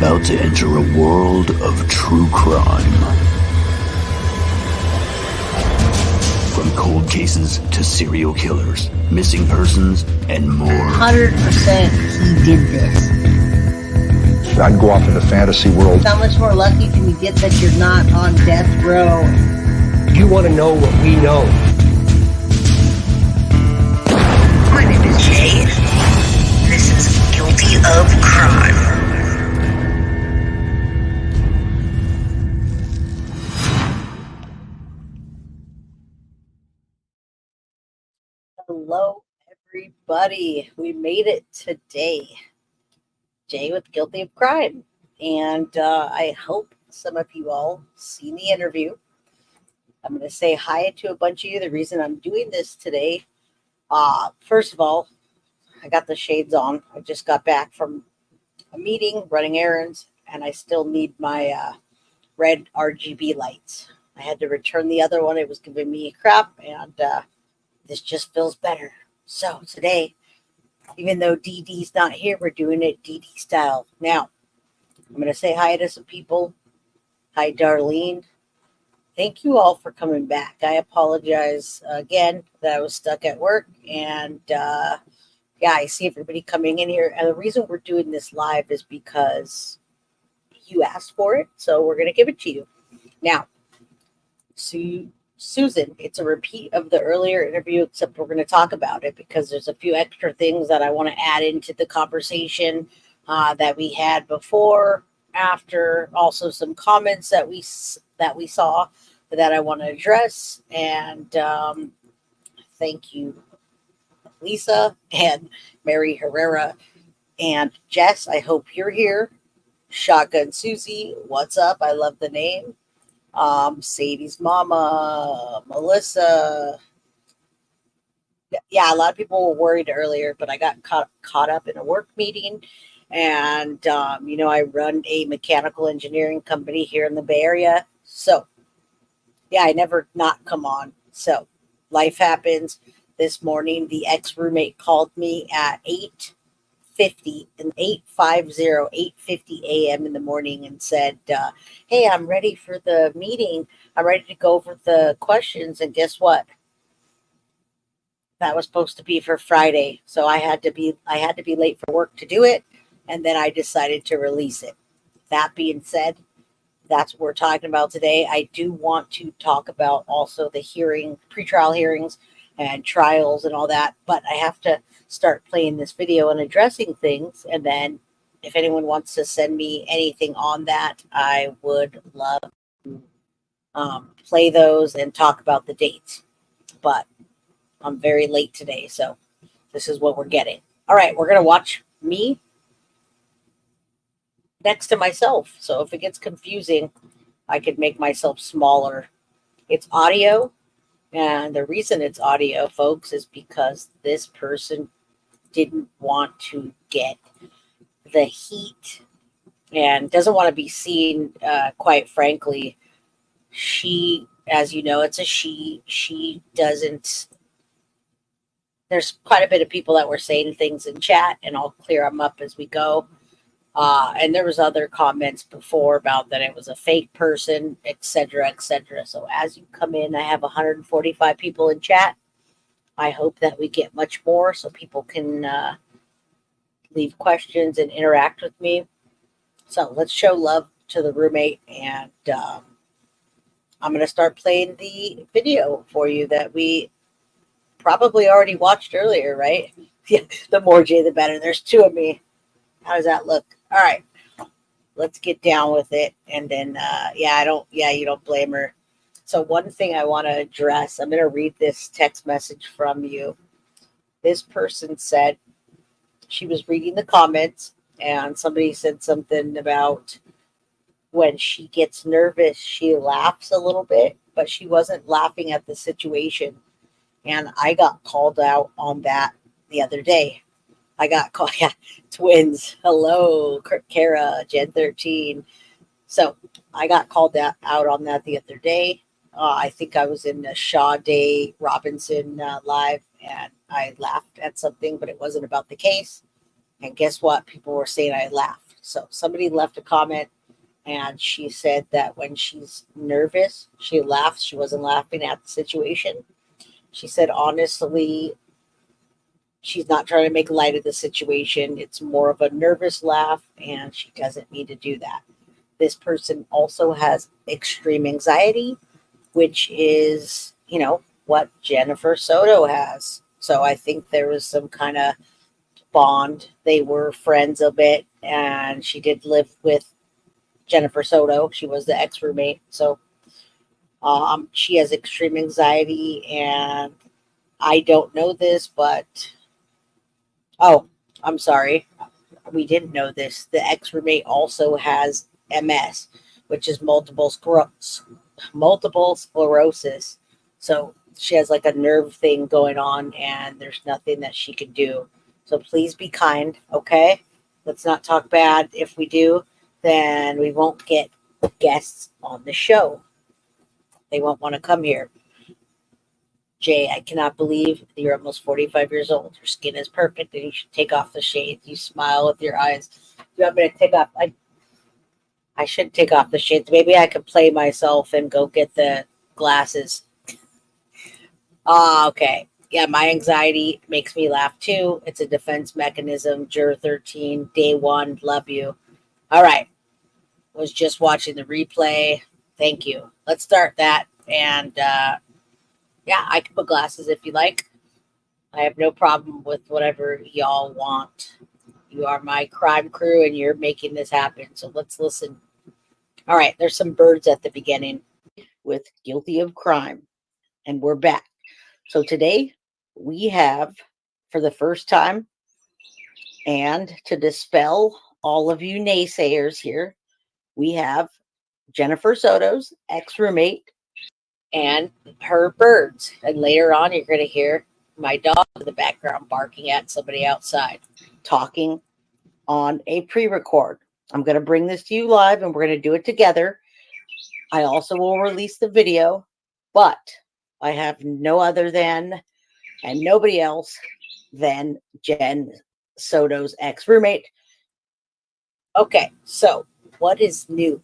about to enter a world of true crime. From cold cases to serial killers, missing persons, and more. 100% he did this. I'd go off into fantasy world. How much more lucky can you get that you're not on death row? You want to know what we know. My name is Jay. This is Guilty of Crime. Hello, everybody. We made it today. Jay with Guilty of Crime. And I hope some of you all seen the interview. I'm going to say hi to a bunch of you. The reason I'm doing this today, first of all, I got the shades on. I just got back from a meeting, running errands, and I still need my red RGB lights. I had to return the other one. It was giving me crap, and this just feels better. So today, even though DD's not here, we're doing it DD style. Now, I'm going to say hi to some people. Hi, Darlene. Thank you all for coming back. I apologize again that I was stuck at work. And yeah, I see everybody coming in here. And the reason we're doing this live is because you asked for it. So we're going to give it to you. Now, Susan, it's a repeat of the earlier interview, except we're going to talk about it because there's a few extra things that I want to add into the conversation that we had before, after, also some comments that we saw that I want to address. And thank you, Lisa and Mary Herrera and Jess. I hope you're here. Shotgun Susie, what's up? I love the name. Sadie's mama, Melissa. Yeah, a lot of people were worried earlier, but I got caught up in a work meeting. And, I run a mechanical engineering company here in the Bay Area. So, yeah, I never not come on. So, life happens. This morning, the ex-roommate called me at 8:50 a.m. in the morning and said, hey, I'm ready for the meeting. I'm ready to go over the questions. And guess what? That was supposed to be for Friday. So I had to be late for work to do it. And then I decided to release it. That being said, that's what we're talking about today. I do want to talk about also the pretrial hearings and trials and all that. But I have to start playing this video and addressing things. And then if anyone wants to send me anything on that, I would love to play those and talk about the dates. But I'm very late today, so this is what we're getting. All right, we're going to watch me next to myself. So if it gets confusing, I could make myself smaller. It's audio. And the reason it's audio, folks, is because this person didn't want to get the heat and doesn't want to be seen, quite frankly. She, as you know, it's a she doesn't. There's quite a bit of people that were saying things in chat, and I'll clear them up as we go. And there was other comments before about that it was a fake person, etc., etc. So as you come in, I have 145 people in chat. I hope that we get much more so people can leave questions and interact with me. So let's show love to the roommate, and I'm going to start playing the video for you that we probably already watched earlier, right? Yeah, the more Jay, the better. There's two of me. How does that look? All right, let's get down with it. And then, you don't blame her. So one thing I want to address, I'm going to read this text message from you. This person said she was reading the comments and somebody said something about when she gets nervous, she laughs a little bit, but she wasn't laughing at the situation. And I got called out on that the other day. I got called, yeah, twins. Hello, Kara, Gen 13. So I got called out on that the other day. I think I was in the Shaw Day Robinson live, and I laughed at something, but it wasn't about the case. And guess what? People were saying I laughed. So somebody left a comment and she said that when she's nervous, she laughs. She wasn't laughing at the situation. She said, honestly, she's not trying to make light of the situation. It's more of a nervous laugh, and she doesn't need to do that. This person also has extreme anxiety, which is, what Jennifer Soto has. So I think there was some kind of bond. They were friends a bit, and she did live with Jennifer Soto. She was the ex-roommate. So she has extreme anxiety, and I don't know this, but I'm sorry. We didn't know this. The ex-roommate also has MS, which is multiple sclerosis. So she has like a nerve thing going on, and there's nothing that she can do. So please be kind, okay? Let's not talk bad. If we do, then we won't get guests on the show. They won't want to come here. Jay, I cannot believe you're almost 45 years old. Your skin is perfect, and you should take off the shades. You smile with your eyes. You want me to take off? I should take off the shades. Maybe I could play myself and go get the glasses. Okay. Yeah, my anxiety makes me laugh too. It's a defense mechanism. Juror 13, day 1, love you. All right. Was just watching the replay. Thank you. Let's start that. And yeah, I can put glasses if you like. I have no problem with whatever y'all want. You are my crime crew, and you're making this happen. So let's listen. All right, there's some birds at the beginning with Guilty of Crime, and we're back. So today we have, for the first time, and to dispel all of you naysayers here, we have Jennifer Soto's ex-roommate and her birds. And later on, you're going to hear my dog in the background barking at somebody outside, talking on a pre-record. I'm going to bring this to you live, and we're going to do it together. I also will release the video, but I have no other than, and nobody else than Jenn Soto's ex-roommate. Okay, so what is new?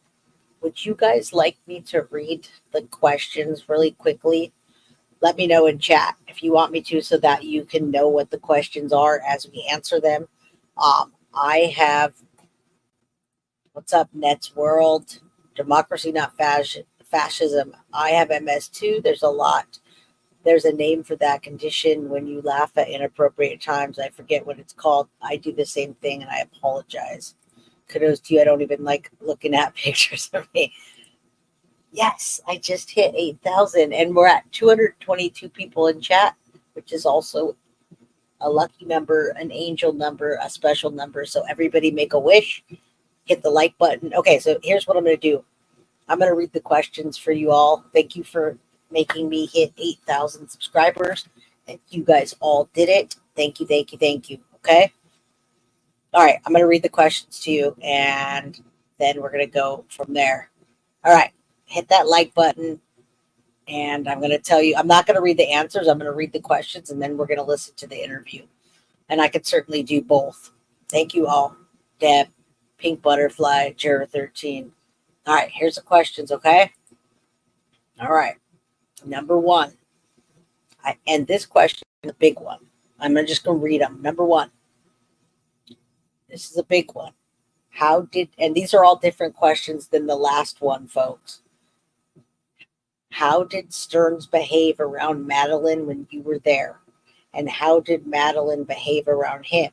Would you guys like me to read the questions really quickly? Let me know in chat if you want me to, so that you can know what the questions are as we answer them. I have, what's up, Nets World, Democracy Not Fascism. I have MS too. There's a lot. There's a name for that condition when you laugh at inappropriate times. I forget what it's called. I do the same thing, and I apologize. Kudos to you. I don't even like looking at pictures of me. Yes, I just hit 8,000, and we're at 222 people in chat, which is also a lucky number, an angel number, a special number. So everybody make a wish, hit the like button. Okay, so here's what I'm going to do. I'm going to read the questions for you all. Thank you for making me hit 8,000 subscribers. And you guys all did it. Thank you, thank you, thank you. Okay? All right, I'm going to read the questions to you, and then we're going to go from there. All right, hit that like button, and I'm going to tell you, I'm not going to read the answers. I'm going to read the questions, and then we're going to listen to the interview. And I could certainly do both. Thank you all. Deb, Pink Butterfly, Juror 13. All right, here's the questions, okay? All right, number 1. And this question is a big one. I'm just going to read them. Number 1. This is a big one. And these are all different questions than the last one, folks. How did Sterns behave around Madeline when you were there? And how did Madeline behave around him?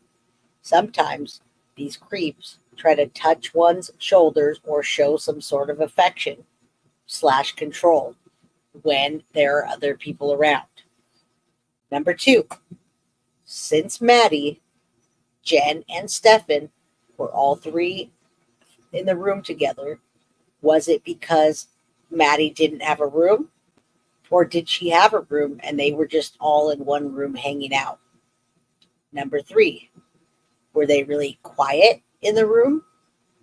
Sometimes these creeps try to touch one's shoulders or show some sort of affection / control when there are other people around. Number 2, since Maddie, Jenn, and Stephan were all 3 in the room together, was it because Maddie didn't have a room? Or did she have a room and they were just all in one room hanging out? Number 3, were they really quiet in the room?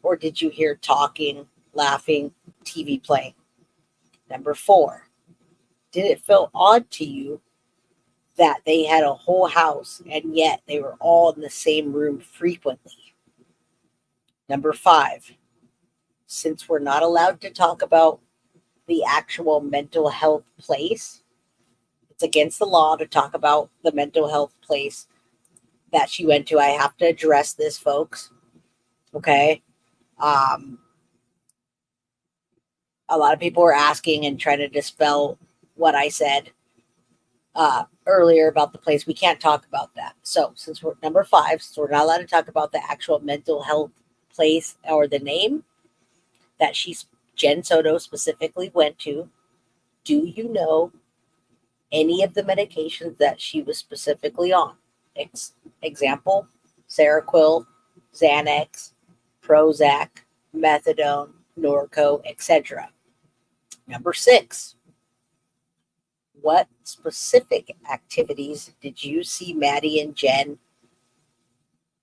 Or did you hear talking, laughing, TV playing? Number 4, did it feel odd to you that they had a whole house and yet they were all in the same room frequently? Number 5, since we're not allowed to talk about the actual mental health place, it's against the law to talk about the mental health place that she went to. I have to address this, folks. Okay. A lot of people were asking and trying to dispel what I said earlier about the place. We can't talk about that. So since we're number 5, so we're not allowed to talk about the actual mental health place or the name that Jenn Soto specifically went to. Do you know any of the medications that she was specifically on? Example, Seroquel, Xanax, Prozac, Methadone, Norco, etc. Number 6, what specific activities did you see Maddie and Jenn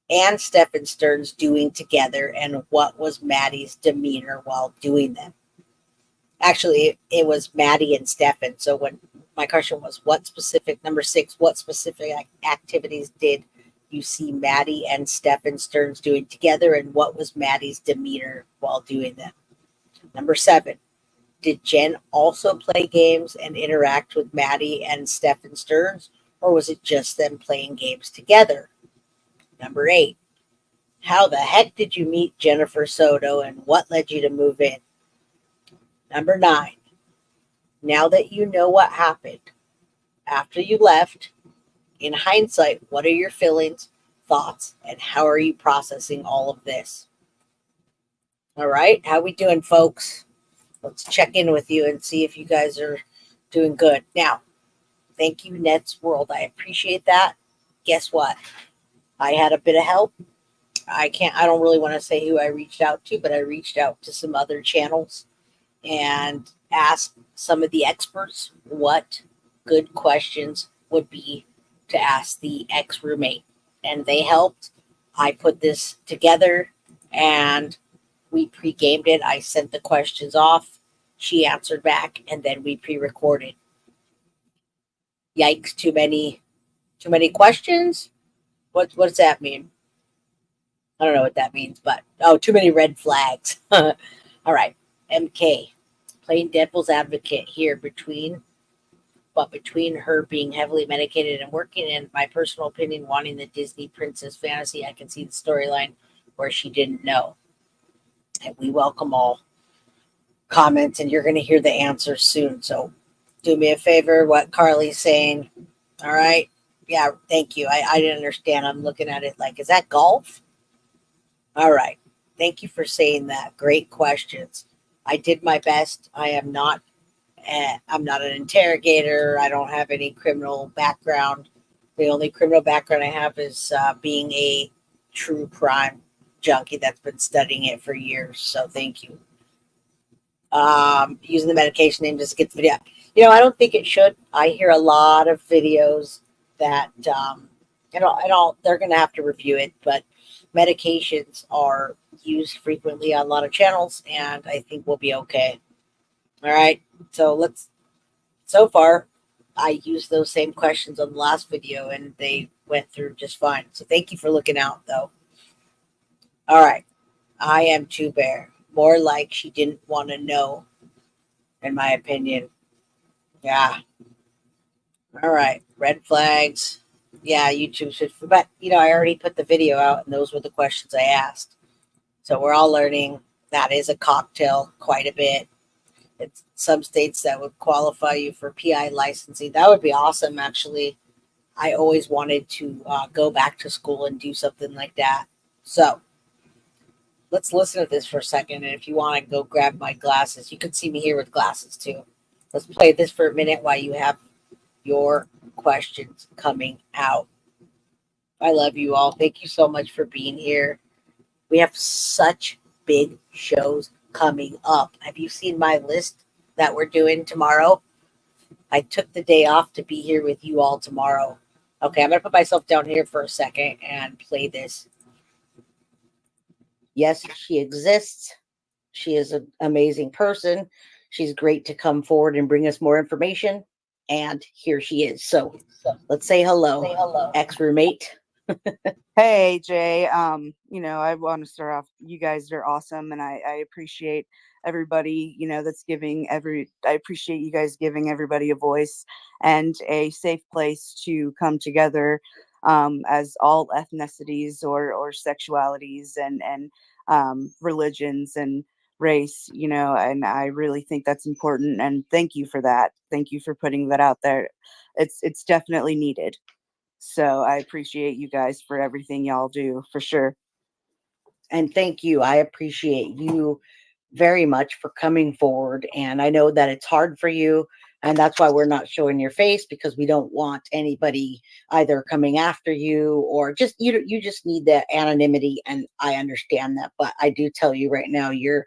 and Stephan Sterns doing together, and what was Maddie's demeanor while doing them? Actually, it was Maddie and Stephan. So when my question was, number 6, what specific activities did you see Maddie and Stephan Sterns doing together, and what was Maddie's demeanor while doing them? Number 7, did Jenn also play games and interact with Maddie and Stephan Sterns, or was it just them playing games together? Number 8, how the heck did you meet Jennifer Soto, and what led you to move in? Number 9, now that you know what happened after you left, in hindsight, what are your feelings, thoughts, and how are you processing all of this? All right, how we doing, folks? Let's check in with you and see if you guys are doing good. Now, thank you, Nets World. I appreciate that. Guess what? I had a bit of help. I don't really want to say who I reached out to, but I reached out to some other channels and asked some of the experts what good questions would be to ask the ex-roommate. And they helped. I put this together and we pre-gamed it. I sent the questions off. She answered back, and then we pre-recorded. Yikes, too many questions? What's that mean? I don't know what that means, but too many red flags. All right. MK, playing devil's advocate here between her being heavily medicated and working, and my personal opinion, wanting the Disney princess fantasy, I can see the storyline where she didn't know. And we welcome all comments, and you're going to hear the answer soon. So do me a favor, what Carly's saying. All right. Yeah, thank you. I didn't understand. I'm looking at it like, is that golf? All right. Thank you for saying that. Great questions. I did my best. I'm not an interrogator. I don't have any criminal background. The only criminal background I have is being a true crime junkie that's been studying it for years. So thank you. Using the medication name just gets video. I don't think it should. I hear a lot of videos that, they're going to have to review it, but medications are used frequently on a lot of channels, and I think we'll be okay. All right. So far, I used those same questions on the last video, and they went through just fine. So thank you for looking out, though. All right. I am too bare. More like she didn't want to know, in my opinion. Yeah. All right. Red flags. Yeah, YouTube should. But, I already put the video out, and those were the questions I asked. So we're all learning. That is a cocktail quite a bit. It's some states that would qualify you for PI licensing. That would be awesome, actually. I always wanted to go back to school and do something like that. So let's listen to this for a second. And if you want to go grab my glasses, you can see me here with glasses too. Let's play this for a minute while you have your questions coming out. I love you all. Thank you so much for being here. We have such big shows coming up. Have you seen my list that we're doing tomorrow? I took the day off to be here with you all tomorrow. Okay, I'm going to put myself down here for a second and play this. Yes, she exists. She is an amazing person. She's great to come forward and bring us more information. And here she is. So let's say hello, ex-roommate. Hey, Jay. I want to start off. You guys are awesome, and I appreciate everybody, that's I appreciate you guys giving everybody a voice and a safe place to come together, as all ethnicities or sexualities and religions and race, and I really think that's important. And thank you for that. Thank you for putting that out there. It's definitely needed. So I appreciate you guys for everything y'all do, for sure. And thank you. I appreciate you very much for coming forward. And I know that it's hard for you. And that's why we're not showing your face, because we don't want anybody either coming after you or just you just need that anonymity. And I understand that. But I do tell you right now, you're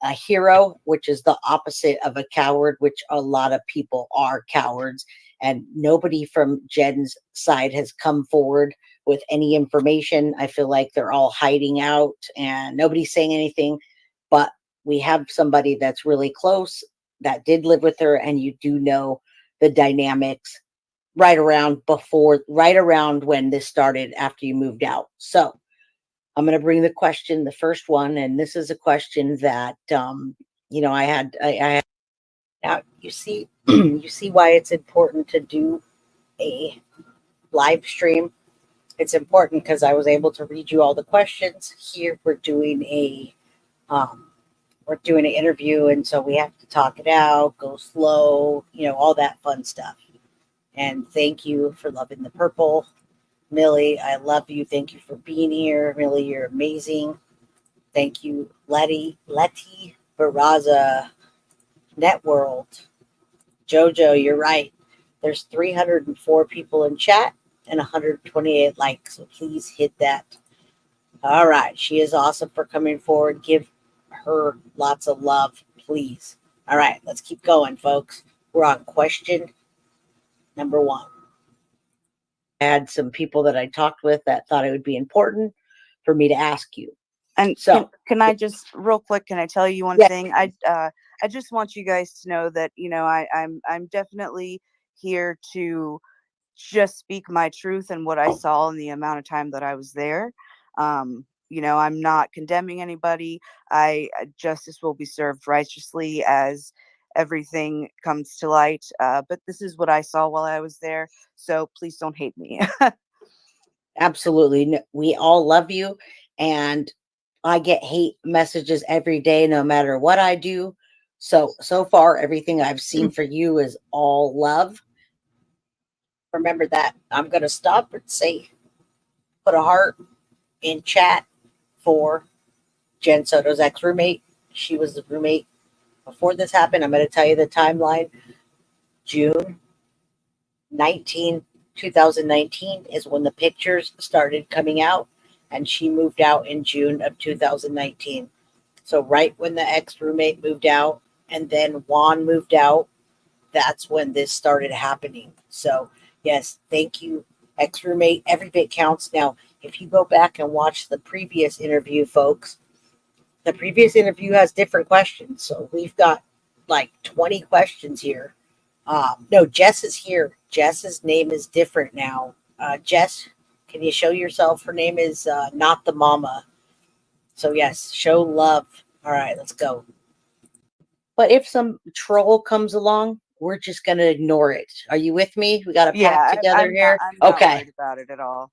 a hero, which is the opposite of a coward, which a lot of people are cowards. And nobody from Jenn's side has come forward with any information. I feel like they're all hiding out and nobody's saying anything. But we have somebody that's really close that did live with her, and you do know the dynamics right around when this started after you moved out. So I'm going to bring the first one, and this is a question that I had. Now you see, you see why it's important to do a live stream. It's important because I was able to read you all the questions. Here we're doing an interview, and so we have to talk it out, go slow, all that fun stuff. And thank you for loving the purple. Millie, I love you. Thank you for being here. Millie, you're amazing. Thank you, Letty Barraza, Networld. Jojo, you're right. There's 304 people in chat and 128 likes, so please hit that. All right, she is awesome for coming forward. Give her lots of love, please. All right, let's keep going, folks. We're on question number 1. I had some people that I talked with that thought it would be important for me to ask you. And so, can I just real quick? Can I tell you one thing? I just want you guys to know that I'm definitely here to just speak my truth and what I saw in the amount of time that I was there. I'm not condemning anybody. Justice will be served righteously as everything comes to light. But this is what I saw while I was there. So please don't hate me. Absolutely. We all love you. And I get hate messages every day, no matter what I do. So far, everything I've seen for you is all love. Remember that. I'm going to stop and say, put a heart in chat for Jenn Soto's ex-roommate. She was the roommate before this happened. I'm going to tell you the timeline. June 19, 2019 is when the pictures started coming out, and she moved out in June of 2019. So right when the ex-roommate moved out and then Juan moved out, that's when this started happening. So yes, thank you, ex-roommate. Every bit counts. Now, if you go back and watch the previous interview, folks, the previous interview has different questions. So we've got like 20 questions here. No, Jess is here. Jess's name is different now. Jess, can you show yourself? Her name is Not the Mama. So yes, show love. All right, let's go. But if some troll comes along, we're just going to ignore it. Are you with me? We got a pact together here. I'm not worried about it at all.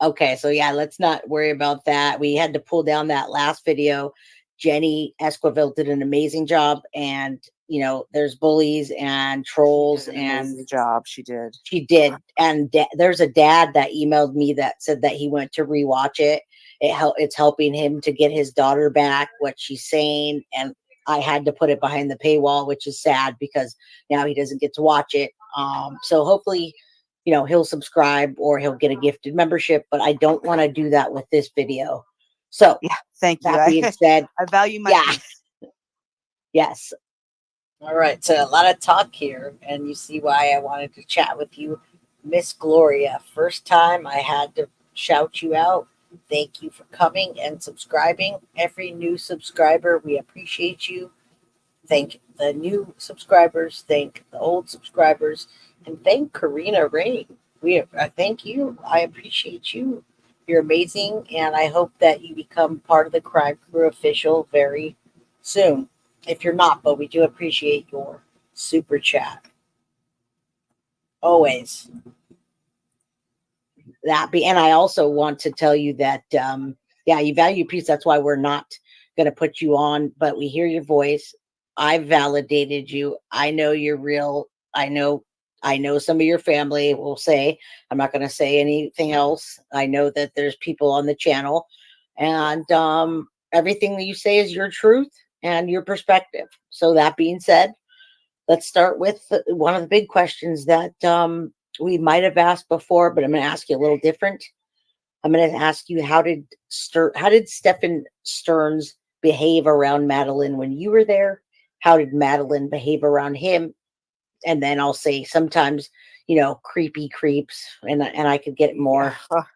Okay, so yeah, let's not worry about that. We had to pull down that last video. Jenny Esquivel did an amazing job, and there's bullies and trolls, and job she did. She did, and there's a dad that emailed me that said that he went to rewatch it. It's helping him to get his daughter back. What she's saying, and I had to put it behind the paywall, which is sad because now he doesn't get to watch it. So hopefully, he'll subscribe or he'll get a gifted membership, but I don't want to do that with this video. So yeah, thank you. That being said, I value my peace. Yes. All right. So a lot of talk here, and you see why I wanted to chat with you, Miss Gloria. First time I had to shout you out. Thank you for coming and subscribing. Every new subscriber, we appreciate you. Thank the new subscribers. Thank the old subscribers. And thank Karina Rain thank you. I appreciate you. You're amazing, and I hope that you become part of the Crime Crew official very soon. If you're not, but we do appreciate your super chat always. And I also want to tell you that yeah, you value peace. That's why we're not going to put you on, but we hear your voice. I validated you. I know you're real. I know some of your family will say, I'm not going to say anything else. I know that there's people on the channel, and everything that you say is your truth and your perspective. So that being said, let's start with one of the big questions that we might have asked before, but I'm going to ask you a little different. I'm going to ask you, how did Stephan Sterns behave around Madeline when you were there? How did Madeline behave around him? And then I'll say sometimes, creepy creeps, and I could get more,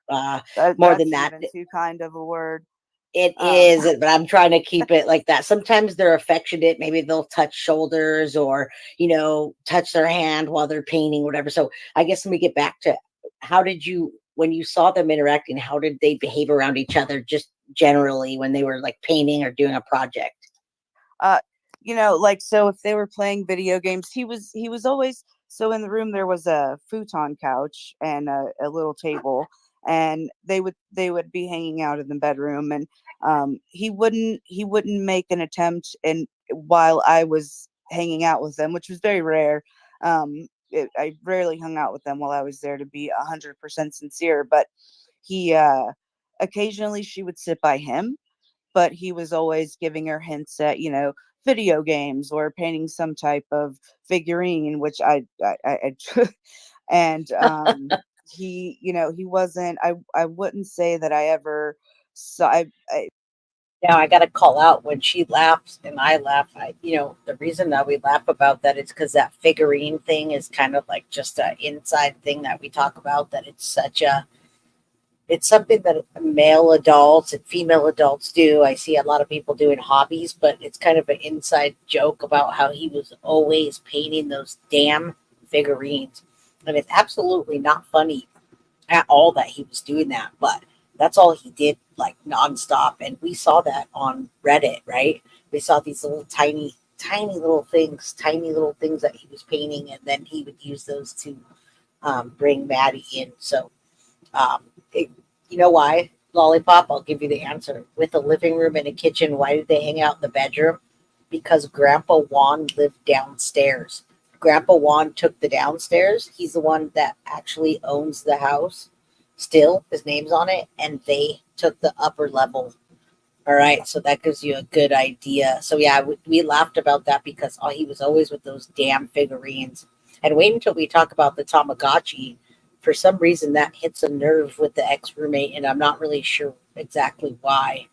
more That's than that. even too kind of a word. It Um, is, but I'm trying to keep it like that. Sometimes they're affectionate. Maybe they'll touch shoulders or, touch their hand while they're painting, whatever. So I guess let me get back to, when you saw them interacting, how did they behave around each other, just generally when they were like painting or doing a project? uh, so if they were playing video games, he was always, so in the room there was a futon couch and a little table, and they would be hanging out in the bedroom, and he wouldn't make an attempt, and while I was hanging out with them, which was very rare. I rarely hung out with them while I was there, to be 100% sincere, but he occasionally she would sit by him, but he was always giving her hints at, video games or painting some type of figurine, which I and he wasn't. I wouldn't say that I ever saw. Now I got to call out when she laughs and I laugh. The reason that we laugh about that is because that figurine thing is kind of like just an inside thing that we talk about. That it's something that male adults and female adults do. I see a lot of people doing hobbies, but it's kind of an inside joke about how he was always painting those damn figurines, and it's absolutely not funny at all that he was doing that, but that's all he did, like nonstop. And we saw that on Reddit, right? We saw these little tiny little things that he was painting, and then he would use those to bring Maddie in. So, um, it, you know why? Lollipop, I'll give you the answer. With a living room and a kitchen, why did they hang out in the bedroom? Because Grandpa Juan lived downstairs. Grandpa Juan took the downstairs. He's the one that actually owns the house. Still, his name's on it, and they took the upper level. All right, so that gives you a good idea. So yeah, we laughed about that because he was always with those damn figurines. And wait until we talk about the Tamagotchi. For some reason, that hits a nerve with the ex-roommate, and I'm not really sure exactly why.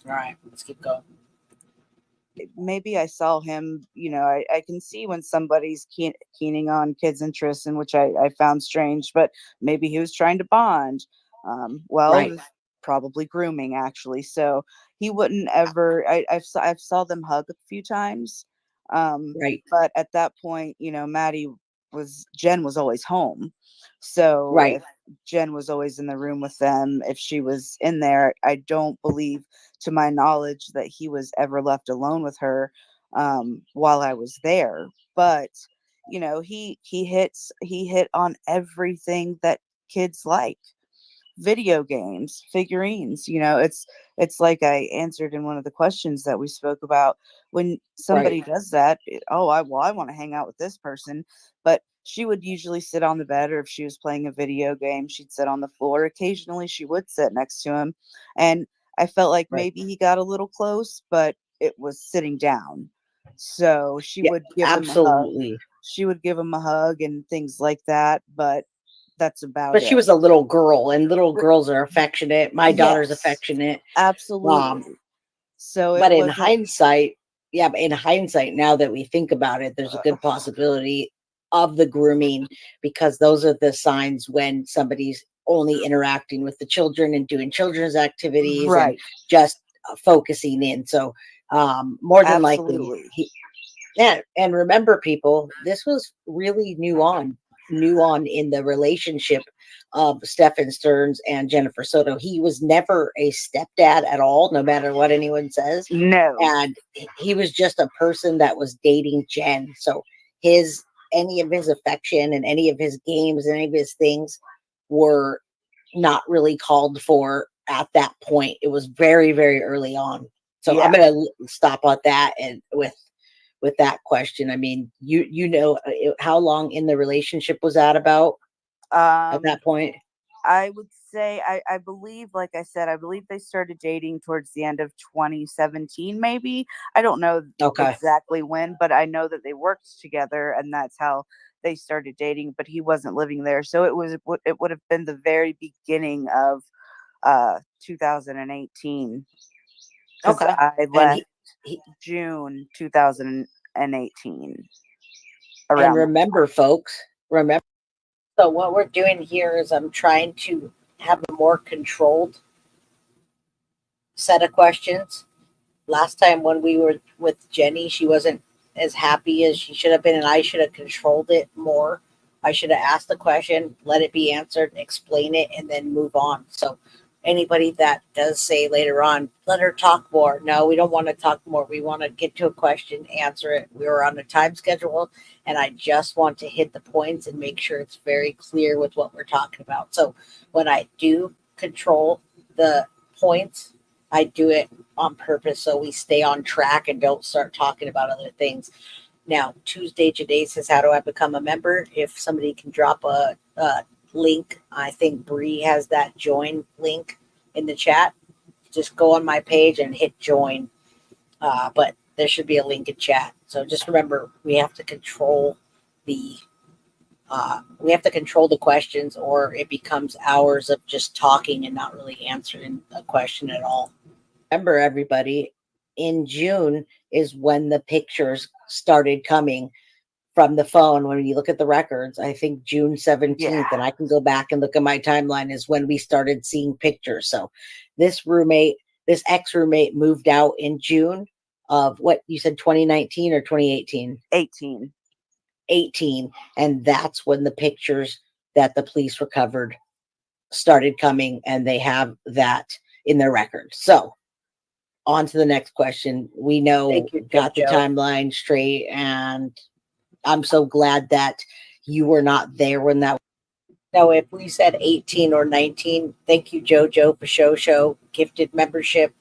All right, let's keep going. Maybe I saw him, I can see when somebody's keening on kids' interests, in which I found strange, but maybe he was trying to bond. Well, it Right, was probably grooming, actually. So he wouldn't ever, I've saw them hug a few times. right, But at that point, Jenn was always home. So right, if Jenn was always in the room with them, if she was in there, I don't believe, to my knowledge, that he was ever left alone with her while I was there. But he hit on everything that kids like: video games, figurines. It's like I answered in one of the questions that we spoke about. When right, somebody does that, I want to hang out with this person. But she would usually sit on the bed, or if she was playing a video game, she'd sit on the floor. Occasionally she would sit next to him, and I felt like right. maybe he got a little close, but it was sitting down. So she Yeah, would give him a hug. absolutely. She would give him a hug and things like that, but that's about But she it. was a little girl, and little girls are affectionate. My daughter's Yes, affectionate. Um, absolutely. So it but in wasn't hindsight, yeah, but in hindsight, now that we think about it, there's a good possibility of the grooming, because those are the signs when somebody's only interacting with the children and doing children's activities and right. just focusing in. So more than likely, Absolutely. yeah. And remember, people, this was really new on. new on in the relationship of Stephan Sterns and Jennifer Soto. He was never a stepdad at all, no matter what anyone says. No. And he was just a person that was dating Jenn. So any of his affection and any of his games and any of his things were not really called for at that point. It was very, very early on. So I'm going to stop at that. And with that question, I mean, you know, how long in the relationship was that about at that point? I would say, I believe, like I said, I believe they started dating towards the end of 2017, maybe. I don't know exactly when, but I know that they worked together, and that's how they started dating. But he wasn't living there, so it would have been the very beginning of 2018. Because I left June 2018. And remember, folks, so what we're doing here is I'm trying to have a more controlled set of questions. Last time when we were with Jenny, she wasn't as happy as she should have been, and I should have controlled it more. I should have asked the question, let it be answered, explain it, and then move on. So anybody that does say later on, let her talk more. No, we don't want to talk more. We want to get to a question, answer it. We were on a time schedule, and I just want to hit the points and make sure it's very clear with what we're talking about. So when I do control the points, I do it on purpose so we stay on track and don't start talking about other things. Now, Tuesday Jade says, how do I become a member? If somebody can drop a link, I think Bree has that join link in the chat. Just go on my page and hit join. But there should be a link in chat. So just remember, we have to control the questions, or it becomes hours of just talking and not really answering a question at all. Remember, everybody, in June is when the pictures started coming from the phone. When you look at the records, I think June 17th, and I can go back and look at my timeline, is when we started seeing pictures. So this ex-roommate moved out in June of what you said, 2019 or 2018? 18. And that's when the pictures that the police recovered started coming, and they have that in their record. So on to the next question. We know, got the timeline straight, and I'm so glad that you were not there when that. No, if we said 18 or 19, thank you, Jojo, for show gifted membership,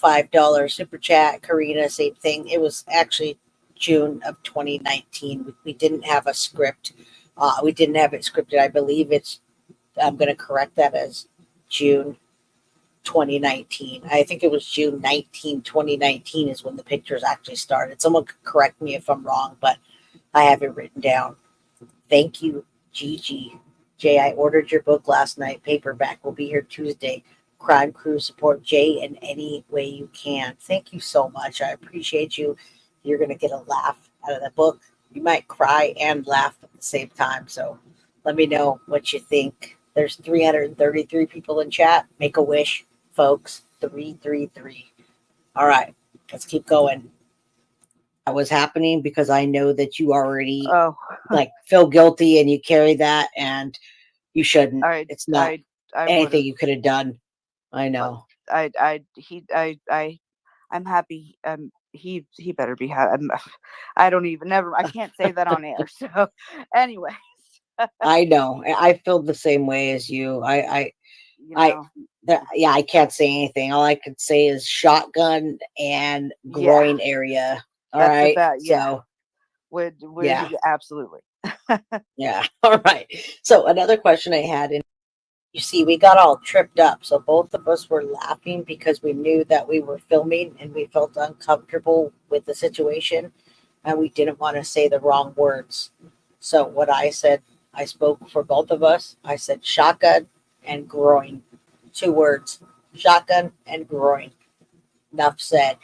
$5 super chat. Karina, same thing. It was actually June of 2019. We didn't have a script. We didn't have it scripted. I believe I'm going to correct that as June 2019. I think it was June 19, 2019 is when the pictures actually started. Someone could correct me if I'm wrong, but I have it written down. Thank you, Gigi. Jay, I ordered your book last night. Paperback will be here Tuesday. Crime Crew, support Jay in any way you can. Thank you so much. I appreciate you. You're going to get a laugh out of the book. You might cry and laugh at the same time. So let me know what you think. There's 333 people in chat. Make a wish, folks. 333. All right, let's keep going. That was happening because I know that you already feel guilty and you carry that, and you shouldn't. It's not anything you could have done. I know. I'm happy. He better be happy. I can't say that on air. So anyways. I know. I feel the same way as you. I can't say anything. All I could say is shotgun and groin area. All right. So absolutely. Yeah. All right. So another question I had, you see, we got all tripped up. So both of us were laughing because we knew that we were filming and we felt uncomfortable with the situation, and we didn't want to say the wrong words. So what I said, I spoke for both of us. I said shotgun and groin. 2 words. Shotgun and groin. Enough said.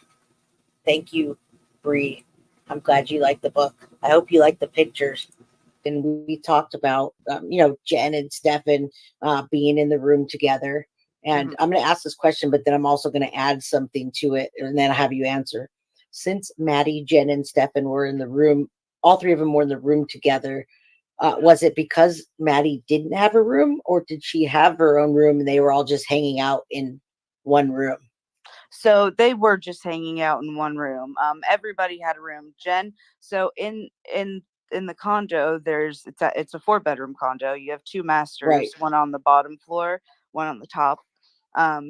Thank you, Bree. I'm glad you like the book. I hope you like the pictures. And we talked about, Jenn and Stephan being in the room together. And I'm going to ask this question, but then I'm also going to add something to it, and then I'll have you answer. Since Maddie, Jenn, and Stephan were in the room, all 3 of them were in the room together, Was it because Maddie didn't have a room, or did she have her own room and they were all just hanging out in one room? So they were just hanging out in one room. Everybody had a room. Jenn. So in the condo, it's a 4-bedroom condo. You have 2 Right. masters, one on the bottom floor, one on the top.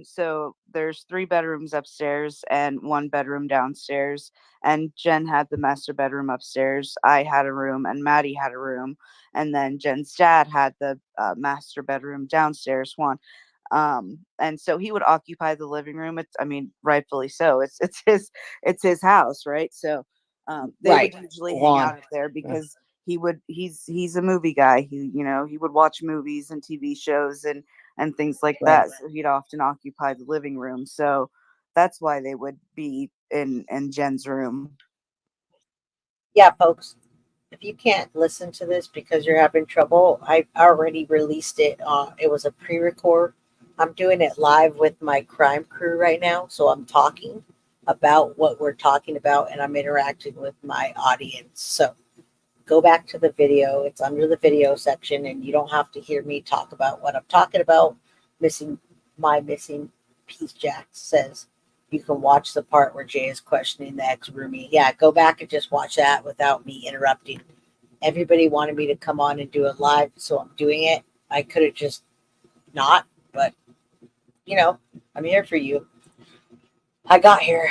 So there's 3 bedrooms upstairs and 1 bedroom downstairs. And Jenn had the master bedroom upstairs. I had a room, and Maddie had a room. And then Jenn's dad had the master bedroom downstairs one. And so he would occupy the living room. I mean, rightfully so. It's his house, right? So they would Right. usually hang Lawn. out up there because he's a movie guy. He would watch movies and TV shows and things like Right. that. So he'd often occupy the living room. So that's why they would be in Jenn's room. Yeah, folks. If you can't listen to this because you're having trouble, I already released it. It was a pre-record. I'm doing it live with my crime crew right now. So I'm talking about what we're talking about, and I'm interacting with my audience. So go back to the video. It's under the video section, and you don't have to hear me talk about what I'm talking about. Missing piece, Jack says. You can watch the part where Jay is questioning the ex-roomie. Yeah, go back and just watch that without me interrupting. Everybody wanted me to come on and do it live, so I'm doing it. I could have just not, but I'm here for you. I got here.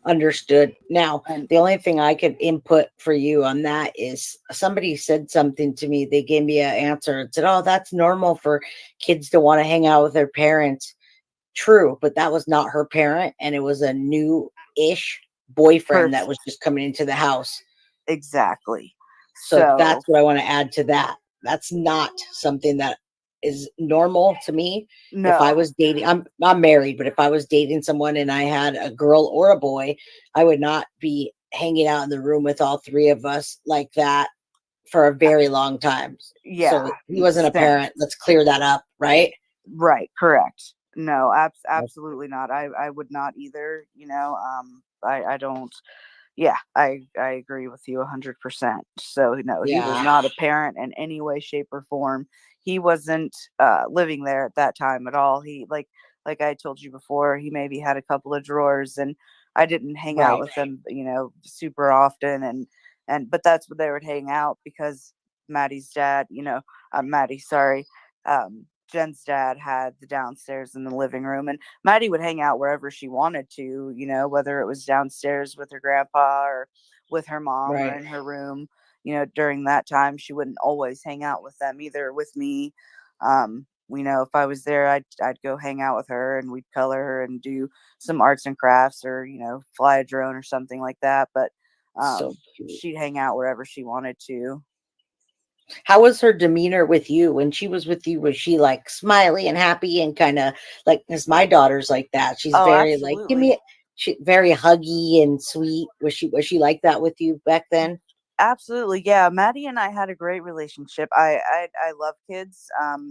Understood. Now, the only thing I could input for you on that is somebody said something to me. They gave me an answer and said, "Oh, that's normal for kids to want to hang out with their parents." True, but that was not her parent, and it was a new-ish boyfriend that was just coming into the house. Exactly. So that's what I want to add to that. That's not something that is normal to me. No. If I was dating, I'm married, but if I was dating someone and I had a girl or a boy, I would not be hanging out in the room with all 3 of us like that for a very long time. Yeah. So he wasn't a parent. Let's clear that up, right? Right. Correct. No, absolutely not. I would not either. I don't. Yeah, I agree with you 100%. So no, he was not a parent in any way, shape, or form. He wasn't living there at that time at all. He like I told you before, he maybe had a couple of drawers, and I didn't hang out with him, super often. But that's where they would hang out because Maddie's dad, Maddie, sorry, Jenn's dad had the downstairs in the living room, and Maddie would hang out wherever she wanted to, whether it was downstairs with her grandpa or with her mom or in her room. During that time, she wouldn't always hang out with them either with me. If I was there, I'd go hang out with her and we'd color and do some arts and crafts or, fly a drone or something like that. But she'd hang out wherever she wanted to. How was her demeanor with you when she was with you? Was she like smiley and happy and kind of like, because my daughter's like that. She's very absolutely. Very huggy and sweet. Was she like that with you back then? Absolutely. Yeah. Maddie and I had a great relationship. I love kids. I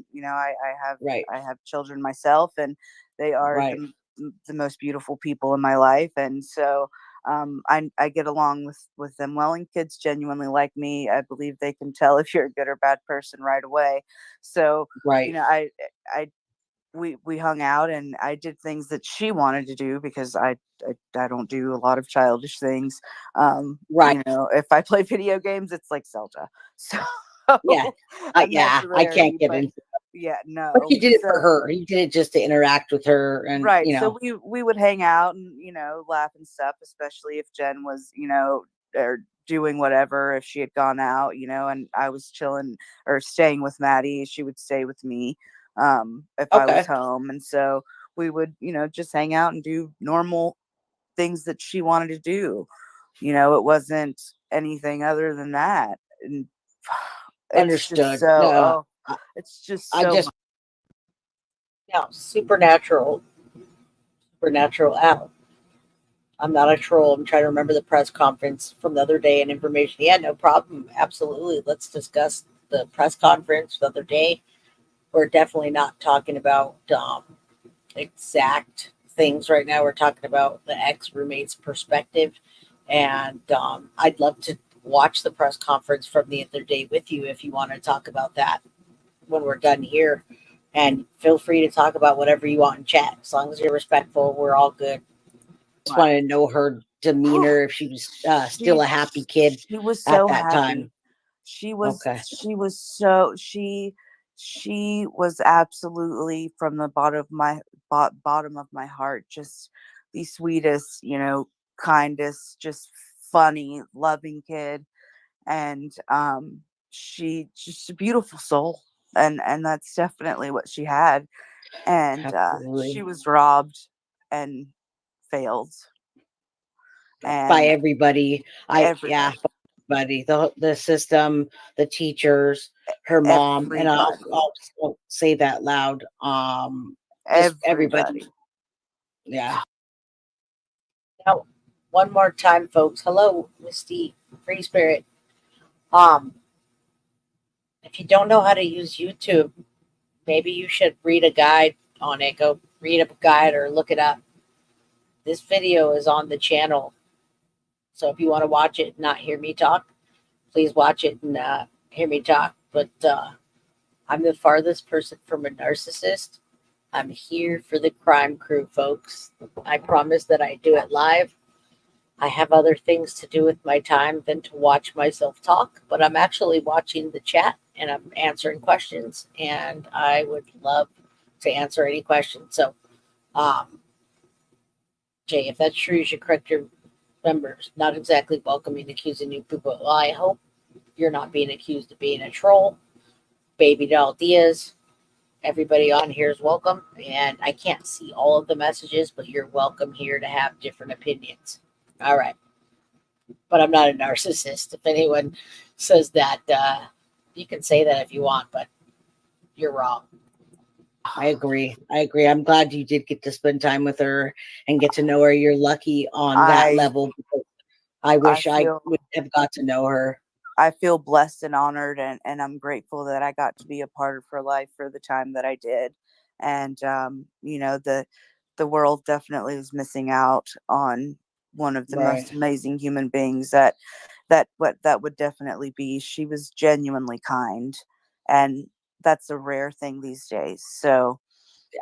have children myself, and they are the most beautiful people in my life. And so I get along with them well, and kids genuinely like me. I believe they can tell if you're a good or bad person right away. So, I we hung out, and I did things that she wanted to do because I don't do a lot of childish things. If I play video games, it's like Zelda. So I can't get into that. Yeah, no. But he did it for her. He did it just to interact with her, and right. So we would hang out and laugh and stuff, especially if Jenn was or doing whatever, if she had gone out, and I was chilling or staying with Maddie, she would stay with me if I was home. And so we would just hang out and do normal things that she wanted to do. It wasn't anything other than that. And understood. It's just so supernatural Al. I'm not a troll. I'm trying to remember the press conference from the other day and information. Yeah, no problem. Absolutely. Let's discuss the press conference the other day. We're definitely not talking about exact things right now. We're talking about the ex-roommate's perspective. And I'd love to watch the press conference from the other day with you if you want to talk about that when we're done here. And feel free to talk about whatever you want in chat. As long as you're respectful, we're all good. Just want to know her demeanor, if she was still a happy kid She was at so that happy. time. She was Okay. she was absolutely from the bottom of my heart, just the sweetest, kindest, just funny, loving kid. And she just a beautiful soul. And that's definitely what she had. And Absolutely. she was robbed and failed. And By everybody. everybody. Everybody, the system, the teachers, her mom, and I'll say that loud. Just everybody. Yeah. Now, one more time, folks. Hello, Misty Free Spirit. If you don't know how to use YouTube, maybe you should read a guide on it. Go read a guide or look it up. This video is on the channel. So if you want to watch it and not hear me talk, please watch it and hear me talk. But I'm the farthest person from a narcissist. I'm here for the crime crew, folks. I promise that I do it live. I have other things to do with my time than to watch myself talk, but I'm actually watching the chat and I'm answering questions, and I would love to answer any questions. So, Jay, if that's true, you should correct your members. Not exactly welcoming, accusing new people. Well, I hope you're not being accused of being a troll. Baby doll Diaz. Everybody on here is welcome, and I can't see all of the messages, but you're welcome here to have different opinions. All right. But I'm not a narcissist. If anyone says that, you can say that if you want, but you're wrong. I agree. I'm glad you did get to spend time with her and get to know her. You're lucky on that level. I wish I would have got to know her. I feel blessed and honored, and I'm grateful that I got to be a part of her life for the time that I did. And the world definitely was missing out on one of the most amazing human beings that would definitely be. She was genuinely kind, and that's a rare thing these days. So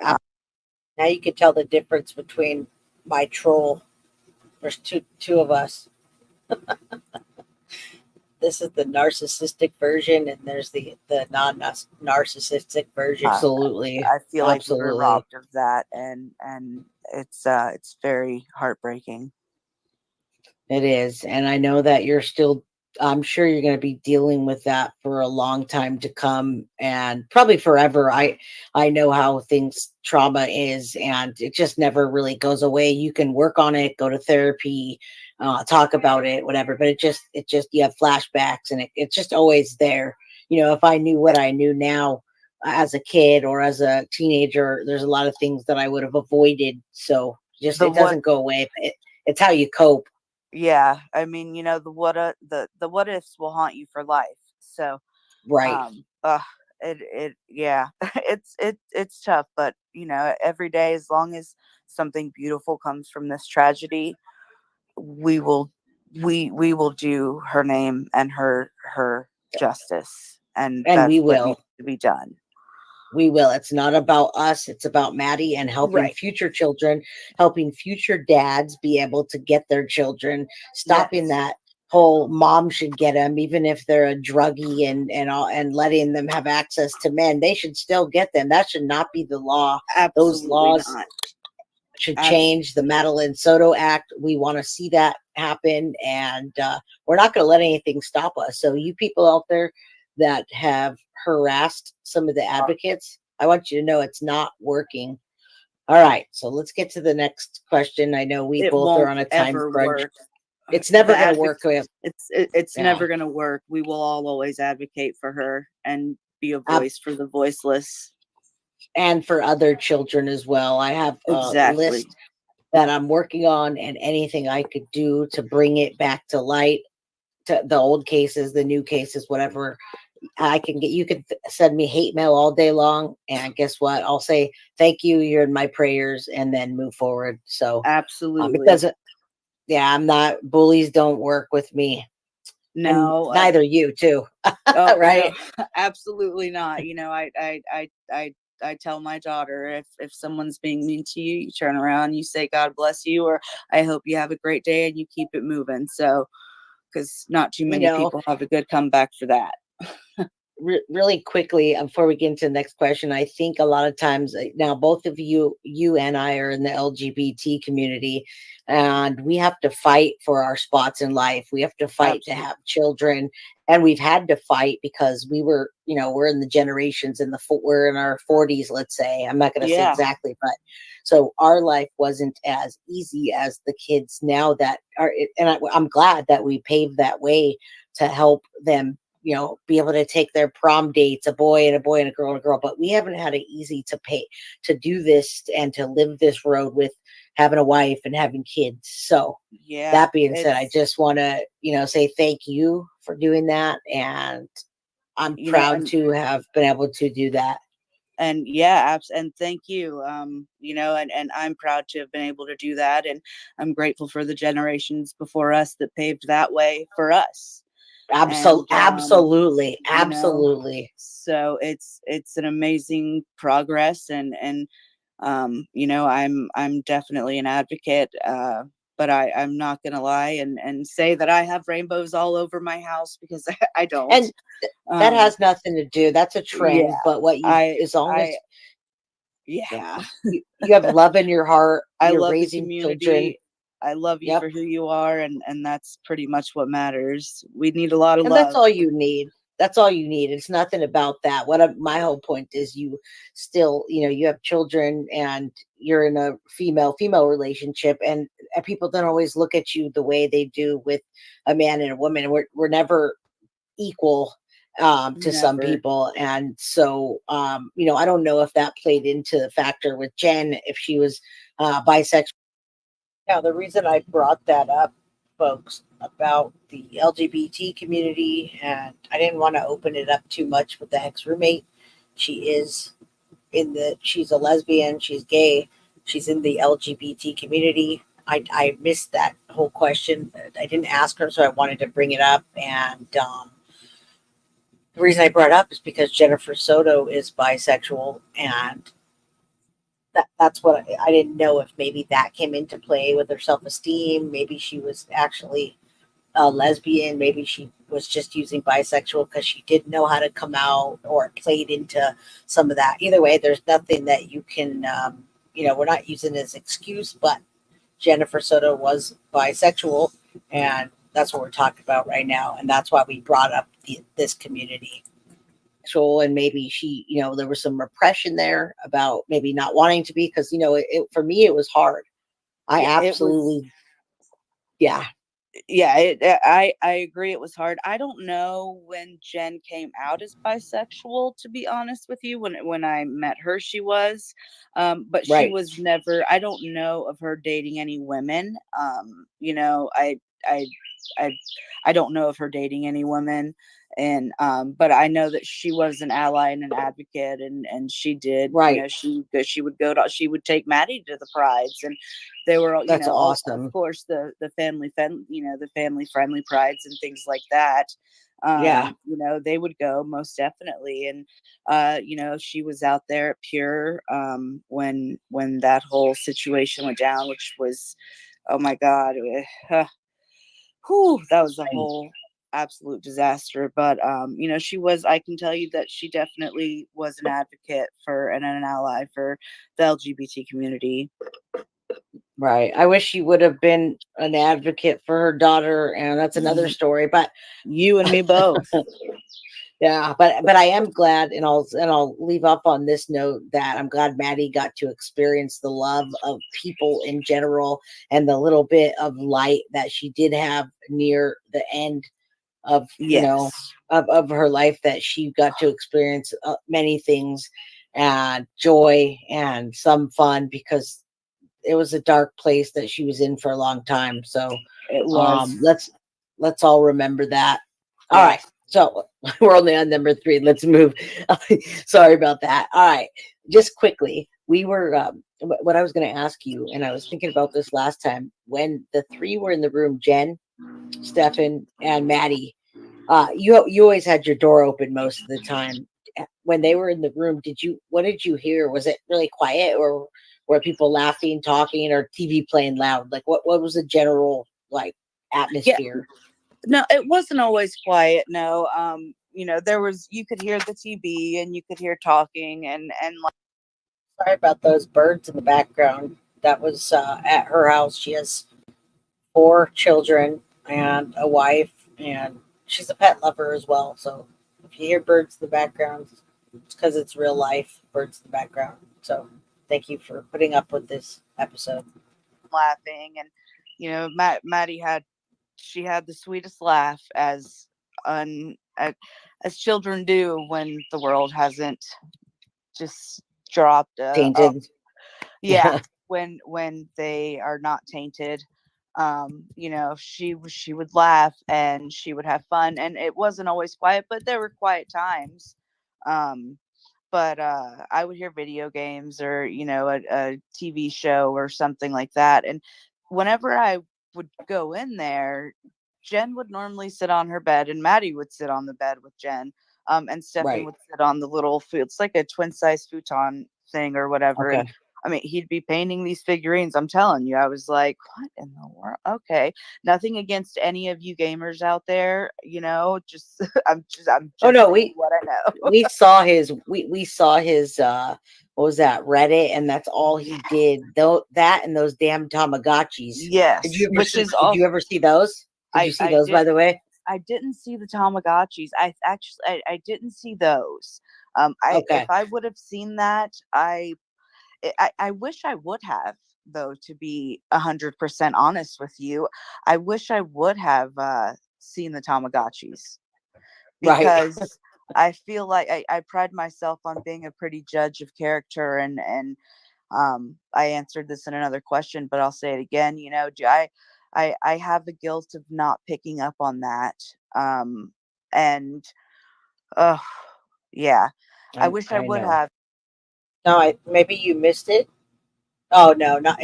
now you can tell the difference between my troll. There's two of us. This is the narcissistic version, and there's the non-narcissistic version. Absolutely. I feel like we were robbed of that, and it's very heartbreaking. It is, and I know that I'm sure you're going to be dealing with that for a long time to come, and probably forever. I know how trauma is, and it just never really goes away. You can work on it, go to therapy, talk about it, whatever, but it just you have flashbacks, and it's just always there. If I knew what I knew now as a kid or as a teenager, there's a lot of things that I would have avoided. So it doesn't go away. It's how you cope. Yeah, I mean, the what ifs will haunt you for life. So it's tough, but every day, as long as something beautiful comes from this tragedy, we will do her name and her justice, and we will. What needs to be done. We will. It's not about us. It's about Maddie and helping future children, helping future dads be able to get their children, stopping that whole mom should get them, even if they're a druggie and letting them have access to men. They should still get them. That should not be the law. Absolutely Those laws should change. The Madeline Soto Act. We want to see that happen, and we're not going to let anything stop us. So you people out there that have harassed some of the advocates, I want you to know it's not working. All right, so let's get to the next question. I know we both are on a time crunch. It's never going to work. It's never going to work. We will all always advocate for her and be a voice for the voiceless, and for other children as well. I have a list that I'm working on, and anything I could do to bring it back to light, to the old cases, the new cases, whatever I can get. You can send me hate mail all day long, and guess what? I'll say thank you. You're in my prayers, and then move forward. So absolutely, it doesn't. Yeah, I'm not. Bullies don't work with me. And No, neither you too, oh no, right? absolutely not. You know, I tell my daughter, if someone's being mean to you, you turn around, you say God bless you, or I hope you have a great day, and you keep it moving. So, because not too You many know, people have a good comeback for that. really quickly before we get into the next question, I think a lot of times now both of you and I are in the LGBT community, and we have to fight for our spots in life. We have to fight to Absolutely. have children, and we've had to fight because we were, we're in the generations we're in our 40s, let's say. I'm not going to say Yeah. exactly, but so our life wasn't as easy as the kids now that are, and I'm glad that we paved that way to help them, be able to take their prom dates, a boy and a boy and a girl and a girl. But we haven't had it easy to do this and to live this road with having a wife and having kids. So Yeah, that being said, I it's, just want to, say thank you for doing that. And I'm you know, proud to have been able to do that. and yeah, and thank you. You know, and I'm proud to have been able to do that, and I'm grateful for the generations before us that paved that way for us. And Absolutely. you know, Absolutely. so it's an amazing progress, and you know, I'm definitely an advocate, but I'm not gonna lie and say that I have rainbows all over my house, because I don't. And that Um, has nothing to do. That's a yeah, trend. But what you, I as long as, I yeah, yeah. you have love in your heart, I you're love the raising children. community. I love you Yep. for who you are, and that's pretty much what matters. We need a lot of And that's love. all you need. That's all you need. It's nothing about that. My whole point is you still, you have children and you're in a female relationship, and people don't always look at you the way they do with a man and a woman. We're never equal to some Never. people. And so, I don't know if that played into the factor with Jenn, if she was bisexual. Now, the reason I brought that up, folks, about the LGBT community, and I didn't want to open it up too much with the ex-roommate. She is she's a lesbian, she's gay, she's in the LGBT community. I missed that whole question. I didn't ask her, so I wanted to bring it up. And the reason I brought it up is because Jennifer Soto is bisexual, and that's what I didn't know if maybe that came into play with her self-esteem. Maybe she was actually a lesbian. Maybe she was just using bisexual because she didn't know how to come out, or it played into some of that. Either way, there's nothing that you can, we're not using as excuse, but Jennifer Soto was bisexual, and that's what we're talking about right now. And that's why we brought up this community. And maybe she, there was some repression there about maybe not wanting to be, because, for me, it was hard. I Yeah, it was. absolutely, yeah, Yeah, I agree. It was hard. I don't know when Jen came out as bisexual. To be honest with you, when I met her, she was, but she right. was never. I don't know of her dating any women. You know, I, I, I don't know of her dating any women, and but I know that she was an ally and an advocate, and she did. You Right. know, she would go to, she would take Maddie to the prides, and they were all, you That's know, all, of awesome. course, the family friendly prides and things like that. Yeah. You know, they would go most definitely. And you know, she was out there at Pure, when that whole situation went down, which was, oh my God, that was a Right. whole absolute disaster. But you know, I can tell you that she definitely was an advocate for, and an ally for the LGBT community. Right. I wish she would have been an advocate for her daughter, and that's another story. But You and me both. yeah, but I am glad, and I'll leave up on this note, that I'm glad Maddie got to experience the love of people in general, and the little bit of light that she did have near the end of, Yes. of her life, that she got to experience many things, and joy and some fun, because it was a dark place that she was in for a long time. So It was. let's all remember that. All right. Yes. So we're only on number 3. Let's move. Sorry about that. All right. Just quickly, we were what I was going to ask you, and I was thinking about this last time when the 3 were in the room: Jenn, Stephan, and Maddie. You always had your door open most of the time. When they were in the room, what did you hear? Was it really quiet, or were people laughing, talking, or TV playing loud? Like what was the general like Yeah, atmosphere? no, it wasn't always quiet. No, there was, you could hear the TV and you could hear talking and like, Sorry about those birds in the background. That was at her house. She has 4 children and a wife, and she's a pet lover as well. So if you hear birds in the background, it's because it's real life birds in the background. So thank you for putting up with this episode. laughing, and Maddie had, she had the sweetest laugh, as children do when the world hasn't just dropped Tainted. yeah, when they are not tainted. She would laugh and she would have fun, and it wasn't always quiet, but there were quiet times. um but I would hear video games, or a TV show or something like that, and whenever I would go in there, Jen would normally sit on her bed and Maddie would sit on the bed with Jen, and Stephan Right. would sit on the little it's like a twin size futon thing or whatever. Okay. And I mean, he'd be painting these figurines. I'm telling you, I was like, what in the world? Okay. Nothing against any of you gamers out there, just I'm Oh just no, saying what I know. we saw his what was that, Reddit, and that's all he did. Though that and those damn Tamagotchis. Yes, which is Did all. you ever see those? Did you see I those, by did. the way? I didn't see the Tamagotchis. I didn't see those. If Okay. I would have seen that, I wish I would have, though, to be 100% honest with you. I wish I would have seen the Tamagotchis, Right. because I feel like I pride myself on being a pretty judge of character, and I answered this in another question, but I'll say it again. I have the guilt of not picking up on that. And uh, yeah, I wish I I would know. have. No, maybe you missed it. Oh no, not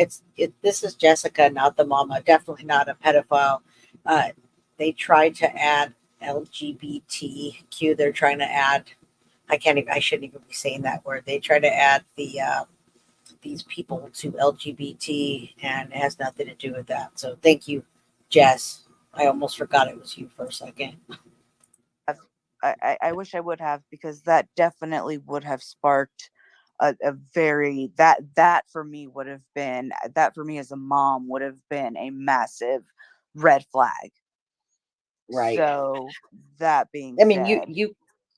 this is Jessica, not the mama. Definitely not a pedophile. Uh, they tried to add LGBTQ. They're trying to add. I can't even. I shouldn't even be saying that word. They try to add these people to LGBT, and it has nothing to do with that. So thank you, Jess. I almost forgot it was you for a second. I wish I would have, because that definitely would have sparked a very, that for me would have been, that for me as a mom would have been a massive red flag. Right. So that being I mean, said,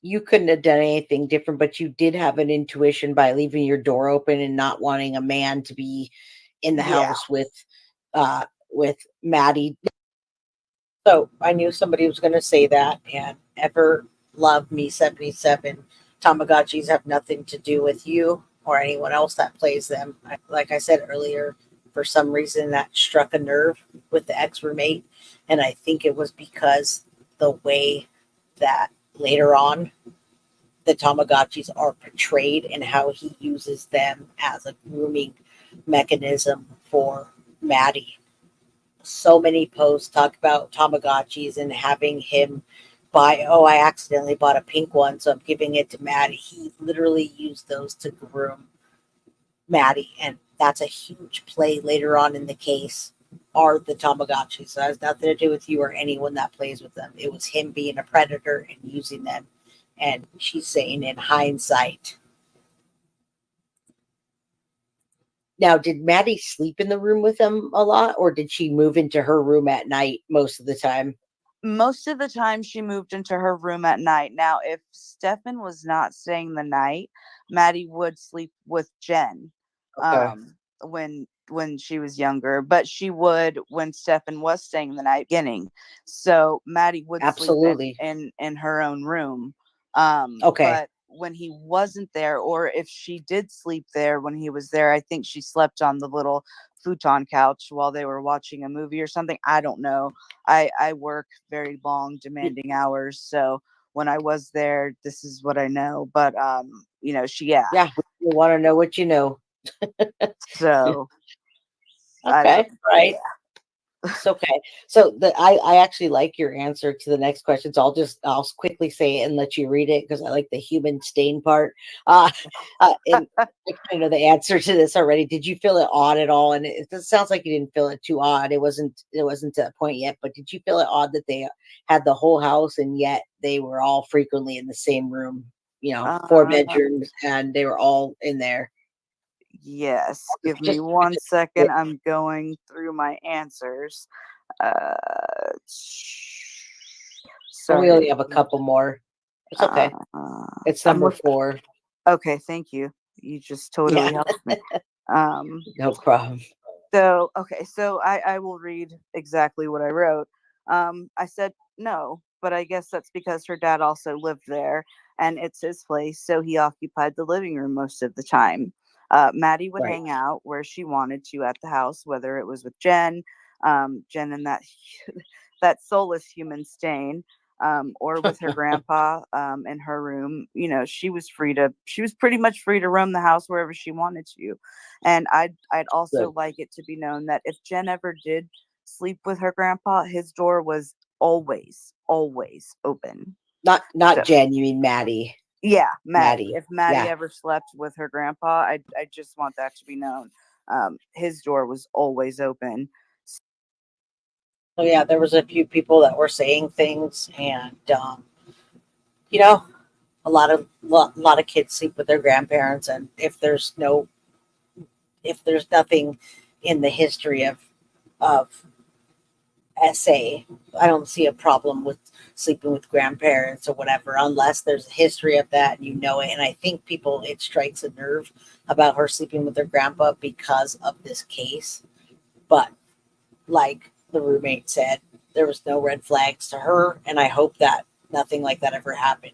you couldn't have done anything different, but you did have an intuition by leaving your door open and not wanting a man to be in the yeah, house with Maddie. So I knew somebody was going to say that. And ever love me 77 Tamagotchis have nothing to do with you or anyone else that plays them. Like I said earlier, for some reason that struck a nerve with the ex-roommate, and I think it was because the way that later on the Tamagotchis are portrayed and how he uses them as a grooming mechanism for Maddie. So many posts talk about Tamagotchis and having him buy, oh, I accidentally bought a pink one, so I'm giving it to Maddie. He literally used those to groom Maddie, and that's a huge play later on in the case. Are the Tamagotchis. So it has nothing to do with you or anyone that plays with them. It was him being a predator and using them. And she's saying in hindsight. Now, did Maddie sleep in the room with them a lot, or did she move into her room at night most of the time? most of the time she moved into her room at night. Now, if Stephan was not staying the night, Maddie would sleep with Jenn, Okay. when she was younger, but she would when Stephan was staying the night beginning. So Maddie would sleep Absolutely. in her own room. Okay. But when he wasn't there, or if she did sleep there when he was there, I think she slept on the little futon couch while they were watching a movie or something. I don't know. I work very long, demanding hours, so when I was there, this is what I know. But yeah. Yeah. You want to know what you know. So I don't. Okay. Right. Yeah. It's okay. So I actually like your answer to the next question. So I'll quickly say it and let you read it because I like the human stain part. Uh, and I kind of know the answer to this already. Did you feel it odd at all? And it sounds like you didn't feel it too odd. It wasn't to that point yet. But did you feel it odd that they had the whole house and yet they were all frequently in the same room? 4 Uh, bedrooms and they were all in there. yes. Give me Just, 1 second. I'm going through my answers. Uh, we only sorry. have a couple more. It's okay. Uh, It's I'm number look- 4. okay. Thank you. You just totally Yeah. helped me. Um, No problem. So, okay, so I will read exactly what I wrote. I said no, but I guess that's because her dad also lived there and it's his place, so he occupied the living room most of the time. Maddie would Right. hang out where she wanted to at the house, whether it was with Jenn, Jenn and that that soulless human stain, or with her grandpa in her room. She was pretty much free to roam the house wherever she wanted to. And I'd also Good. like it to be known that if Jenn ever did sleep with her grandpa, his door was always, always open. Not So Jen, you mean Maddie. yeah, Maddie. Maddie. If Maddie Yeah. ever slept with her grandpa, I just want that to be known. His door was always open. So yeah, there was a few people that were saying things, and you know, a lot of kids sleep with their grandparents, and if there's nothing in the history of SA, I don't see a problem with sleeping with grandparents or whatever, unless there's a history of that and you know it. And I think it strikes a nerve about her sleeping with her grandpa because of this case. But like the roommate said, there was no red flags to her, and I hope that nothing like that ever happened.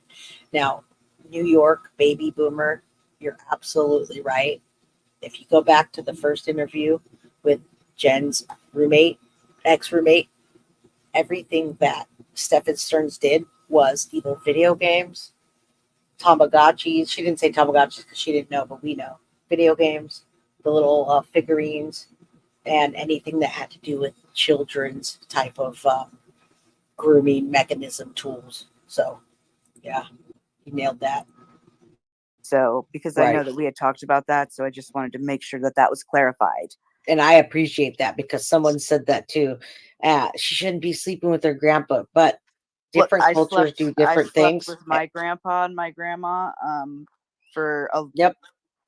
Now, New York baby boomer, you're absolutely right. If you go back to the first interview with Jenn's ex-roommate, everything that Stephan Sterns did was either video games, Tamagotchis. She didn't say Tamagotchis because she didn't know, but we know. Video games, the little figurines, and anything that had to do with children's type of grooming mechanism tools. So, yeah, you nailed that. So, because I know Right. that we had talked about that, so I just wanted to make sure that that was clarified. And I appreciate that because someone said that too. She shouldn't be sleeping with her grandpa, but Look, different cultures do I different slept things. with my grandpa and my grandma for Yep.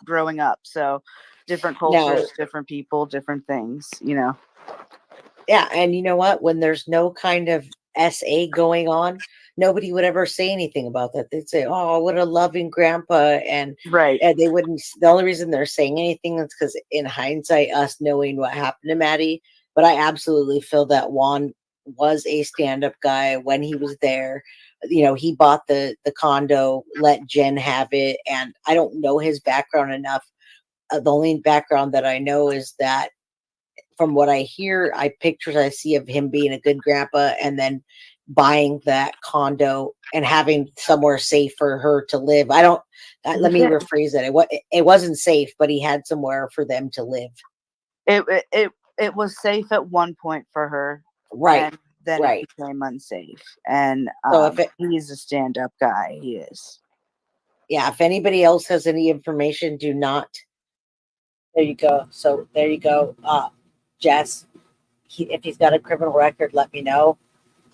growing up. So different Now, cultures, different people, different things. yeah, and you know what? When there's no kind of SA going on, nobody would ever say anything about that. They'd say, "Oh, what a loving grandpa," Right. and they wouldn't. The only reason they're saying anything is because, in hindsight, us knowing what happened to Maddie. But I absolutely feel that Juan was a stand-up guy when he was there. He bought the condo, let Jenn have it, and I don't know his background enough. The only background that I know is that from what I hear, pictures I see of him being a good grandpa and then buying that condo and having somewhere safe for her to live. I don't. Let me rephrase that. It wasn't safe, but he had somewhere for them to live. It was safe at one point for her, Right. and then Right. it became unsafe. And So he's a stand-up guy. He is. yeah, if anybody else has any information, do not. There you go. So there you go. Jess, if he's got a criminal record, let me know.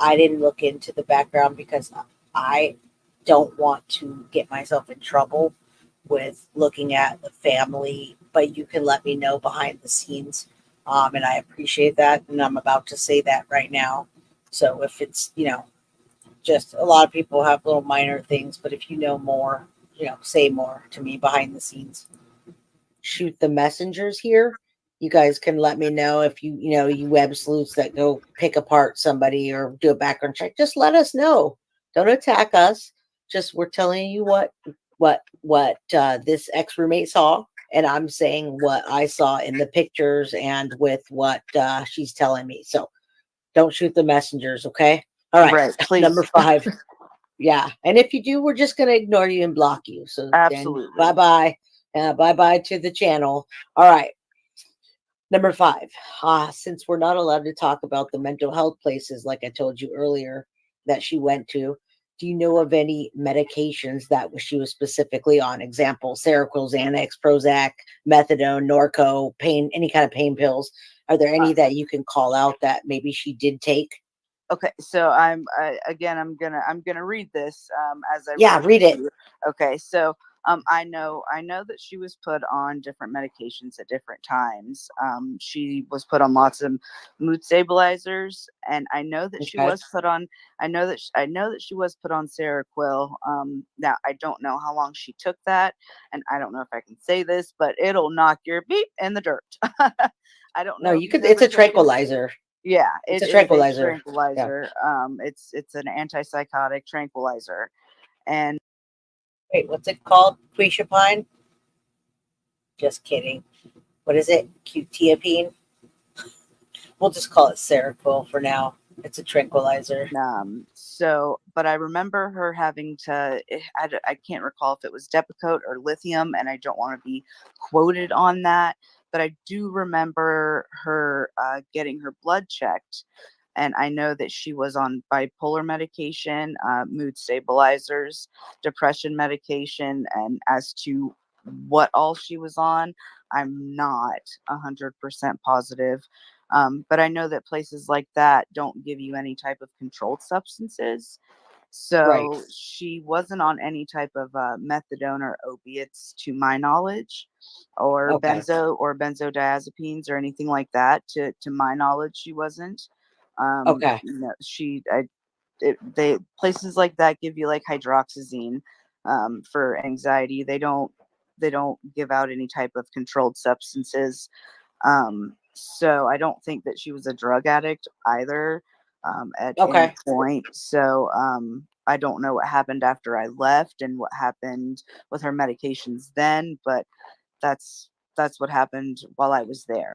I didn't look into the background because I don't want to get myself in trouble with looking at the family, but you can let me know behind the scenes. And I appreciate that. And I'm about to say that right now. So if it's, just a lot of people have little minor things, but if you know more, say more to me behind the scenes. Shoot the messengers here. You guys can let me know if you web sleuths that go pick apart somebody or do a background check. Just let us know. Don't attack us. Just we're telling you what this ex-roommate saw, and I'm saying what I saw in the pictures and with what she's telling me. So don't shoot the messengers, okay? All right. Right, please. Number 5. Yeah. And if you do, we're just going to ignore you and block you. So Absolutely. then bye-bye. Bye-bye to the channel. All right. Number 5, since we're not allowed to talk about the mental health places, like I told you earlier, that she went to, do you know of any medications that she was specifically on? Example, Seroquel, Xanax, Prozac, Methadone, Norco, pain, any kind of pain pills. Are there any that you can call out that maybe she did take? Okay, so again, I'm gonna read this as I Yeah, wrote read it. to you. Okay, so I know that she was put on different medications at different times. She was put on lots of mood stabilizers, and I know that she Okay. was put on. I know that she was put on Seroquel. Now I don't know how long she took that, and I don't know if I can say this, but it'll knock your beep in the dirt. I don't No, know if you you've could. It's ever a taken. tranquilizer. Yeah, It's it a is a tranquilizer. Yeah. tranquilizer. It's an antipsychotic tranquilizer, and Wait, what's it called? Quetiapine? Just kidding. What is it? Quetiapine? We'll just call it Seroquel for now. It's a tranquilizer. so, but I remember her having to. I can't recall if it was Depakote or lithium, and I don't want to be quoted on that. But I do remember her getting her blood checked, and I know that she was on bipolar medication, mood stabilizers, depression medication, and as to what all she was on, I'm not 100% positive. But I know that places like that don't give you any type of controlled substances. Right. So she wasn't on any type of methadone or opiates, to my knowledge, or Okay. benzodiazepines or anything like that. To my knowledge, she wasn't. Okay. They places like that give you like hydroxyzine for anxiety. They don't give out any type of controlled substances. So I don't think that she was a drug addict either at any Okay. point. So I don't know what happened after I left and what happened with her medications then, but that's that's what happened while I was there.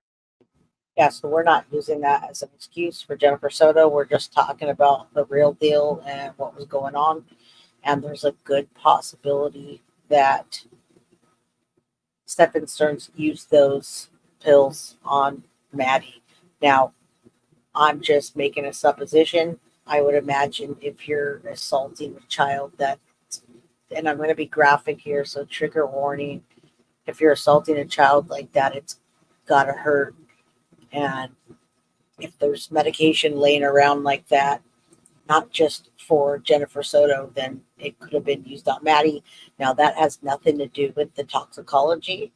Yeah, so we're not using that as an excuse for Jennifer Soto. We're just talking about the real deal and what was going on. And there's a good possibility that Stephan Sterns used those pills on Maddie. Now, I'm just making a supposition. I would imagine if you're assaulting a child that, and I'm going to be graphic here, so trigger warning. If you're assaulting a child like that, it's got to hurt. And if there's medication laying around like that, not just for Jennifer Soto, then it could have been used on Maddie. Now, that has nothing to do with the toxicology.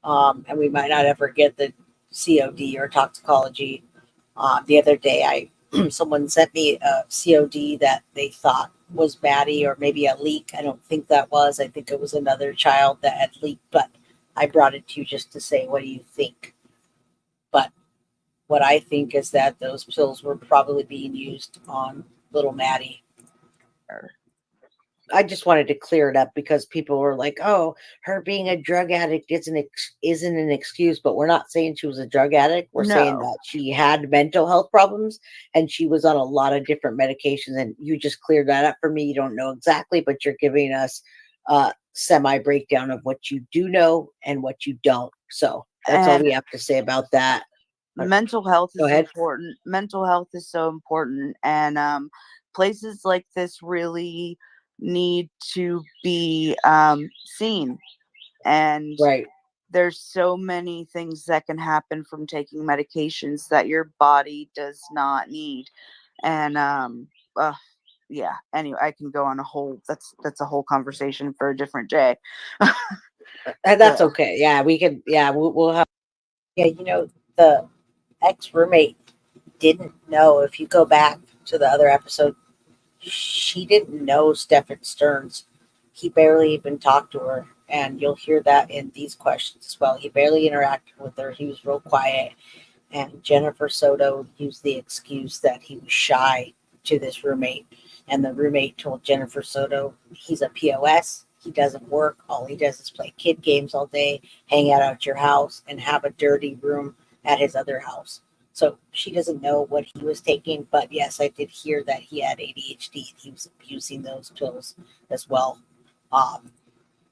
And we might not ever get the COD or toxicology. The other day, someone sent me a COD that they thought was Maddie or maybe a leak. I don't think that was. I think it was another child that had leaked, but I brought it to you just to say, what do you think? But what I think is that those pills were probably being used on little Maddie. I just wanted to clear it up because people were like, "Oh, her being a drug addict isn't an excuse." But we're not saying she was a drug addict. We're saying No, that she had mental health problems and she was on a lot of different medications. And you just cleared that up for me. You don't know exactly, but you're giving us a semi breakdown of what you do know and what you don't. So that's all and we have to say about that. mental health Go is ahead. important. Mental health is so important, and places like this really need to be seen. And Right. there's so many things that can happen from taking medications that your body does not need. And yeah. Anyway, I can go on a whole. That's a whole conversation for a different day. And So, that's okay. Yeah, we can. Yeah, we'll have. Yeah, the ex-roommate didn't know. If you go back to the other episode, she didn't know Stephan Sterns. He barely even talked to her, and you'll hear that in these questions as well. He barely interacted with her. He was real quiet, and Jennifer Soto used the excuse that he was shy to this roommate, and the roommate told Jennifer Soto he's a POS. He doesn't work. All he does is play kid games all day, hang out at your house, and have a dirty room at his other house. So she doesn't know what he was taking, but yes, I did hear that he had ADHD and he was abusing those pills as well. Um,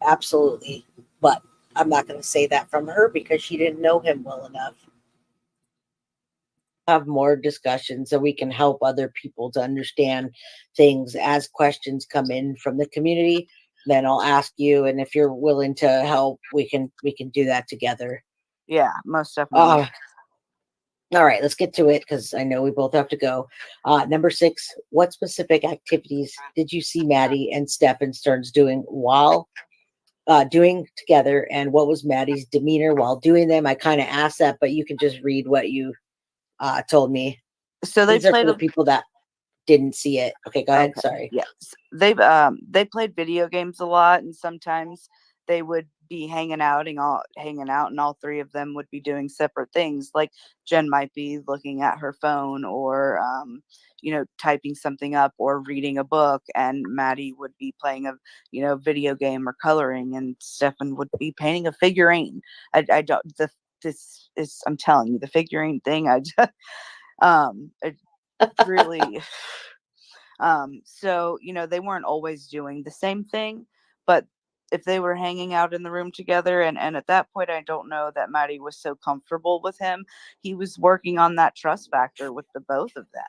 Absolutely. But I'm not going to say that from her because she didn't know him well enough. have more discussions so we can help other people to understand things as questions come in from the community. Then I'll ask you, and if you're willing to help, we can do that together. Yeah, most definitely. Uh, all right, let's get to it because I know we both have to go. Number 6, what specific activities did you see Maddie and Stephan Sterns doing while doing together, and what was Maddie's demeanor while doing them? I kind of asked that, but you can just read what you told me. So they These are for played the people that didn't see it. Okay, go ahead. Okay. Sorry. Yes. They played video games a lot, and sometimes they would be hanging out and all three of them would be doing separate things. Like Jenn might be looking at her phone or typing something up or reading a book, and Maddie would be playing a video game or coloring, and Stephan would be painting a figurine. I don't the this is I'm telling you, the figurine thing, I just it really so, they weren't always doing the same thing, but if they were hanging out in the room together, and at that point, I don't know that Maddie was so comfortable with him. He was working on that trust factor with the both of them,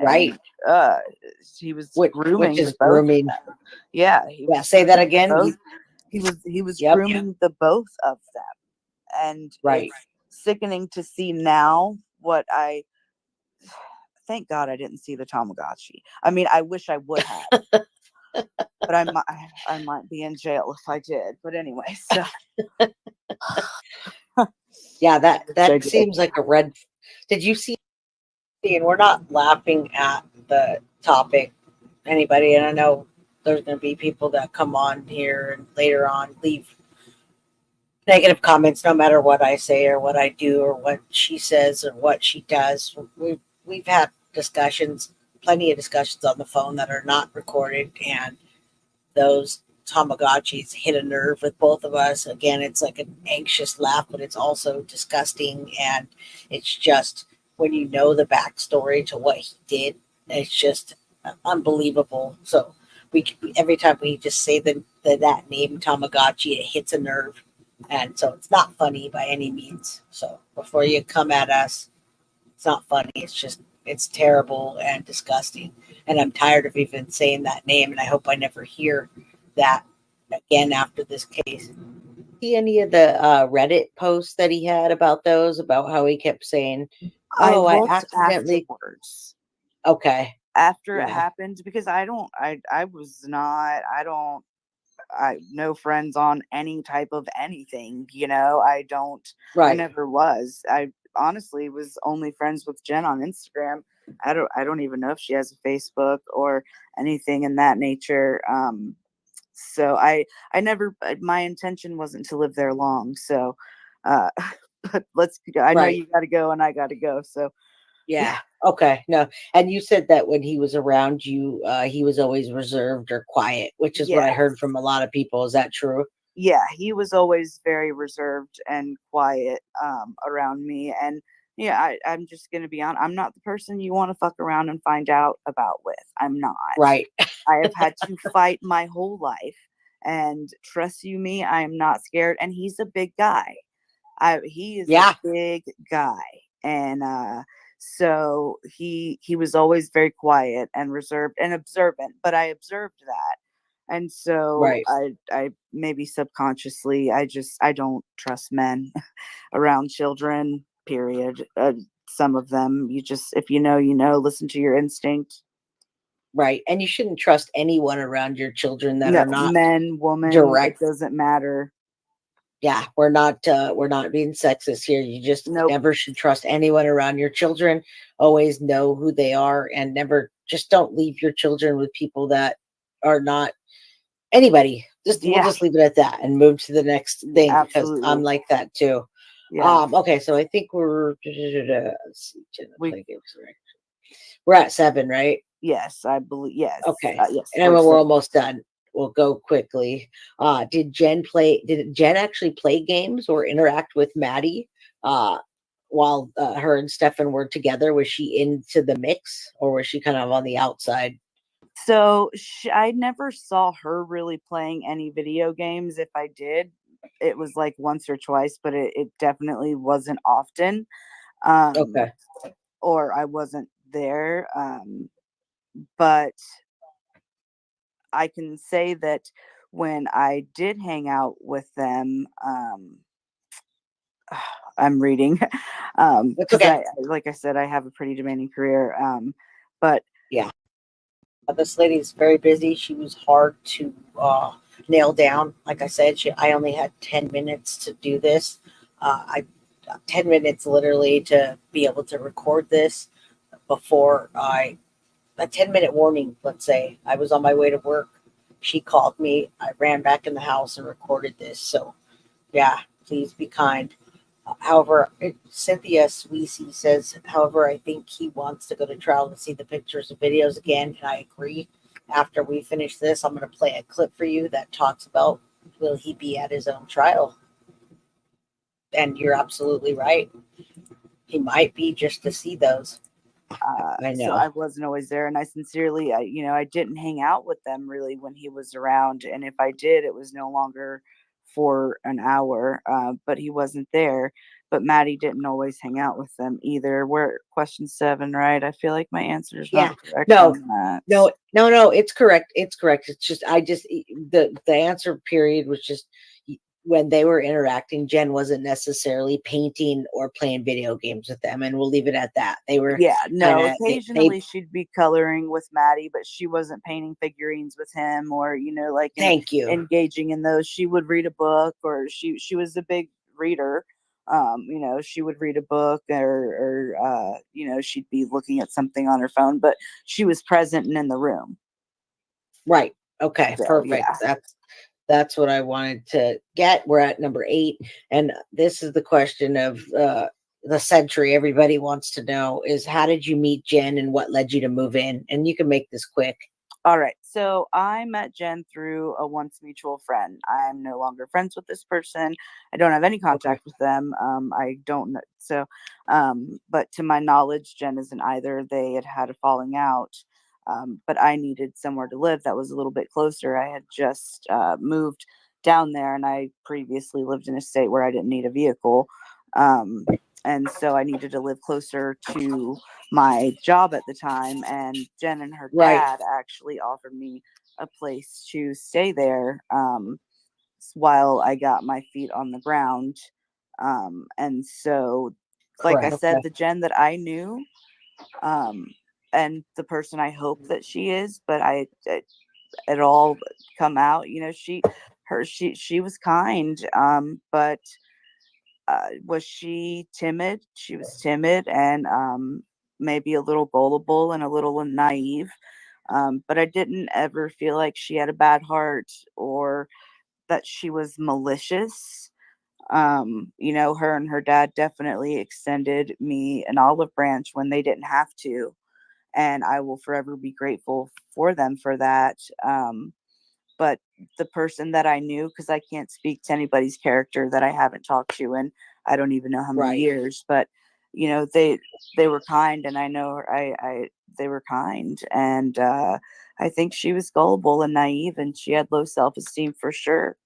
Right. and uh, he was Which grooming the is both of grooming. them. Yeah, he Yeah. was Say that grooming the again. both. He was Yep. grooming the both of them, and Right. it's sickening to see now what I thank God I didn't see the Tamagotchi. I mean, I wish I would have, but I might be in jail if I did. But anyway, so Yeah. I wish I That did. seems like a red. Did you see? And we're not laughing at the topic, anybody. And I know there's going to be people that come on here and later on leave negative comments, no matter what I say or what I do or what she says or what she does. We've had discussions, plenty of discussions on the phone that are not recorded, and those Tamagotchis hit a nerve with both of us. Again, it's like an anxious laugh, but it's also disgusting, and it's just when you know the backstory to what he did, it's just unbelievable. So we every time we just say that name Tamagotchi, it hits a nerve, and so it's not funny by any means. So before you come at us, it's not funny. It's terrible and disgusting. And I'm tired of even saying that name. And I hope I never hear that again after this case. See any of the Reddit posts that he had about those, about how he kept saying, I "Oh, I looked accidentally." afterwards Okay. after it Yeah. happened because I was not I no friends on any type of anything, I Right. never was. I honestly was only friends with Jenn on Instagram. I don't even know if she has a Facebook or anything in that nature. So I never my intention wasn't to live there long. So uh but I know Right. you got to go and I got to go. So yeah. Yeah. Okay. No. And you said that when he was around you, he was always reserved or quiet, which is what I heard Yes. from a lot of people. Is that true? Yeah, he was always very reserved and quiet around me. And yeah, I'm just gonna be honest. I'm not the person you want to fuck around and find out about with. I'm not. Right. I have had to fight my whole life, and trust you me, I am not scared. And he's a big guy. He is a Yeah. big guy, and so he was always very quiet and reserved and observant. But I observed that, and so Right. I maybe subconsciously I don't trust men around children. Period. Some of them you just if you know you know. Listen to your instinct. Right. And you shouldn't trust anyone around your children that No, are not men, woman, it direct. doesn't matter. Yeah, we're not being sexist here. You just Nope. never should trust anyone around your children. Always know who they are, and never just don't leave your children with people that are not anybody. We'll Yeah, just leave it at that and move to the next thing because I'm absolutely. like that too. Yeah. Okay, so I think we're let's see, Jenna We play games, right? We're at 7, right? Yes, I believe yes. Okay. Yes, And we're almost done. We'll go quickly. Did Jenn actually play games or interact with Maddie while her and Stefan were together? Was she into the mix or was she kind of on the outside? So I never saw her really playing any video games. If I did, it was like once or twice, but it definitely wasn't often. Okay. or I wasn't there. But I can say that when I did hang out with them, I'm reading, That's because okay. like I said, I have a pretty demanding career. But Yeah. This lady's very busy. She was hard to nail down. Like I said, I only had 10 minutes to do this. I 10 minutes literally to be able to record this before a 10-minute warning, let's say. I was on my way to work. She called me. I ran back in the house and recorded this. So, yeah, please be kind. However, Cynthia Sweezy says, however, I think he wants to go to trial to see the pictures and videos again. And I agree. After we finish this, I'm going to play a clip for you that talks about will he be at his own trial? And you're absolutely right. He might be just to see those. I so know. I wasn't always there, and I sincerely, I didn't hang out with them really when he was around, and if I did, it was no longer for an hour. But he wasn't there. But Maddie didn't always hang out with them either. We're question 7, right? I feel like my answer is Yeah. not correct No, on that. no, it's correct. It's correct. It's just, the answer period was just when they were interacting, Jen wasn't necessarily painting or playing video games with them. And we'll leave it at that. They were Yeah, kind no, of, occasionally she'd be coloring with Maddie, but she wasn't painting figurines with him or, like thank you. engaging in those. She would read a book, or she was a big reader. She would read a book, or she'd be looking at something on her phone, but she was present and in the room. Right. Okay. So, Perfect. yeah. That's what I wanted to get. We're at number 8. And this is the question of the century. Everybody wants to know is, how did you meet Jen and what led you to move in? And you can make this quick. All right. So I met Jen through a once mutual friend. I'm no longer friends with this person. I don't have any contact with them. I don't know. So, but to my knowledge, Jen isn't either. They had a falling out. But I needed somewhere to live that was a little bit closer. I had just moved down there, and I previously lived in a state where I didn't need a vehicle. And so I needed to live closer to my job at the time, and Jen and her Right. dad actually offered me a place to stay there while I got my feet on the ground. And so, like I Correct. said, Okay. the Jen that I knew, and the person I hope that she is, but it all come out, she was kind, but was she timid? She was timid, and maybe a little gullible and a little naive. But I didn't ever feel like she had a bad heart or that she was malicious. Her and her dad definitely extended me an olive branch when they didn't have to. And I will forever be grateful for them for that. But the person that I knew, because I can't speak to anybody's character that I haven't talked to in I don't even know how many Right. years, but they were kind, and I know they were kind, and I think she was gullible and naive, and she had low self-esteem for sure.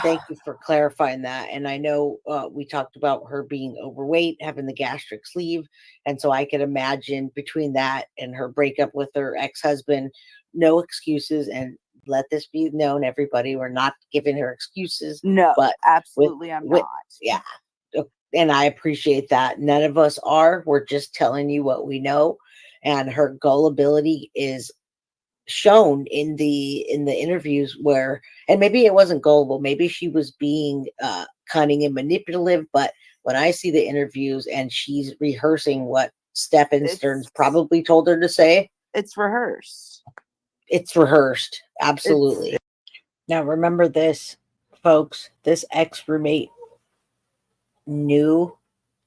Thank you for clarifying that. And I know we talked about her being overweight, having the gastric sleeve. And so I could imagine between that and her breakup with her ex-husband, no excuses. And let this be known, everybody, we're not giving her excuses. No, but absolutely, I'm not. Yeah. And I appreciate that. None of us are. We're just telling you what we know. And her gullibility is shown in the interviews where, and maybe it wasn't gullible, maybe she was being cunning and manipulative, but when I see the interviews and she's rehearsing what Stephan Sterns probably told her to say, it's rehearsed. It's rehearsed. Absolutely. Now remember this, folks, this ex-roommate knew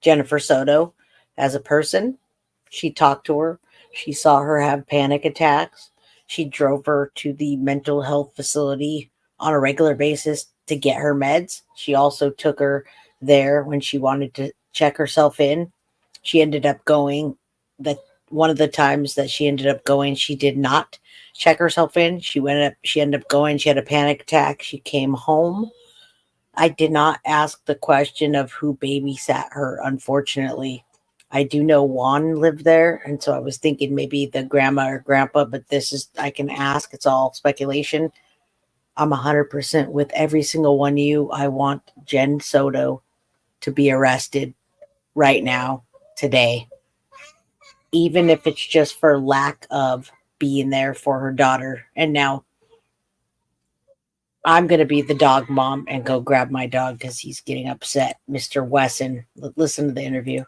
Jennifer Soto as a person. She talked to her. She saw her have panic attacks. She drove her to the mental health facility on a regular basis to get her meds. She also took her there when she wanted to check herself in. She ended up going one of the times that she ended up going, she did not check herself in. She ended up going, she had a panic attack. She came home I did not ask the question of who babysat her, unfortunately. I do know Juan lived there, and so I was thinking maybe the grandma or grandpa, but this is, I can ask, it's all speculation. I'm 100% with every single one of you. I want Jenn Soto to be arrested right now, today, even if it's just for lack of being there for her daughter. And now I'm going to be the dog mom and go grab my dog because he's getting upset. Mr. Wesson, listen to the interview.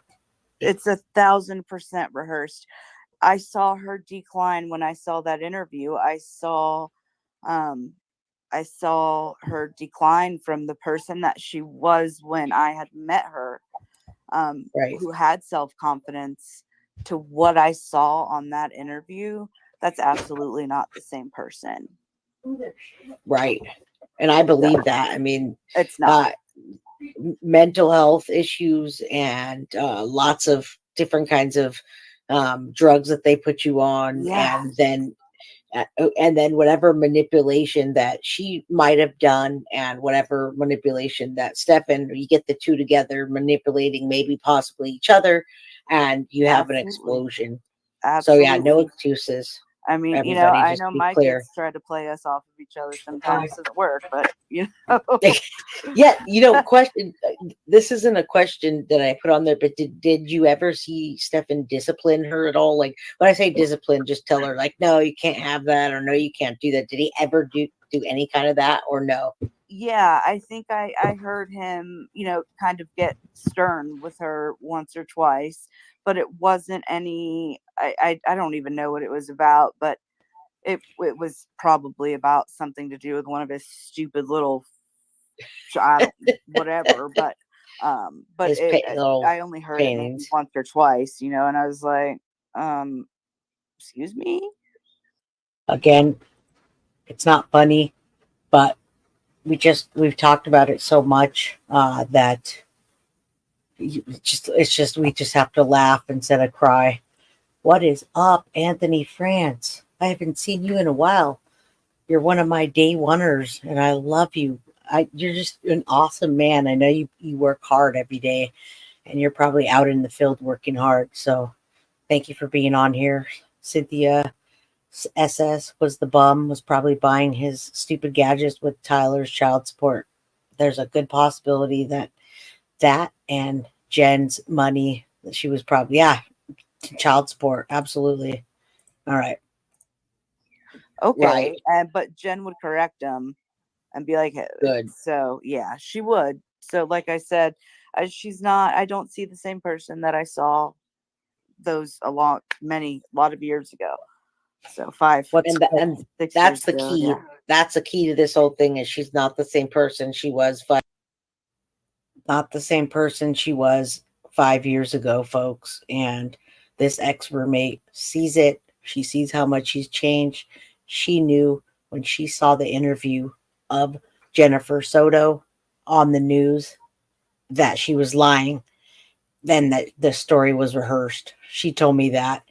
It's 1,000% rehearsed. I saw her decline when I saw that interview. Um, I saw her decline from the person that she was when I had met her, Right. who had self-confidence, to what I saw on that interview. That's absolutely not the same person. Right. And I believe that. I mean, It's not. Mental health issues and lots of different kinds of drugs that they put you on. Yeah. And then whatever manipulation that she might have done and whatever manipulation that Stephan, you get the two together manipulating maybe possibly each other, and you have an Absolutely. explosion. Absolutely. So yeah, no excuses. I mean, Everybody I just know be my clear. kids try to play us off of each other sometimes. It doesn't work, but Yeah, question. This isn't a question that I put on there, but did you ever see Stephan discipline her at all? Like, when I say discipline, just tell her like, no, you can't have that, or no, you can't do that. Did he ever do any kind of that, or no? Yeah, I think I heard him, kind of get stern with her once or twice, but it wasn't any. I don't even know what it was about, but it was probably about something to do with one of his stupid little, I don't, whatever. But His little I only heard it maybe paintings. once or twice, and I was like, excuse me. Again, it's not funny, but we've talked about it so much that we just have to laugh instead of cry. What is up, Anthony France? I haven't seen you in a while. You're one of my day oneers, and I love you. You're just an awesome man. I know you work hard every day, and you're probably out in the field working hard. So thank you for being on here. Cynthia SS was probably buying his stupid gadgets with Tyler's child support. There's a good possibility that and Jen's money that she was probably, yeah, child support. Absolutely. All right. Okay. Right. But Jen would correct him and be like, Good. so yeah, she would. So like I said, I don't see the same person that I saw a lot of years ago. So 5, And 6 that's years the ago. key. Yeah. That's the key to this whole thing is she's not the same person she was not the same person she was 5 years ago, folks. And this ex-roommate sees it. She sees how much she's changed. She knew when she saw the interview of Jennifer Soto on the news that she was lying, then that the story was rehearsed. She told me that.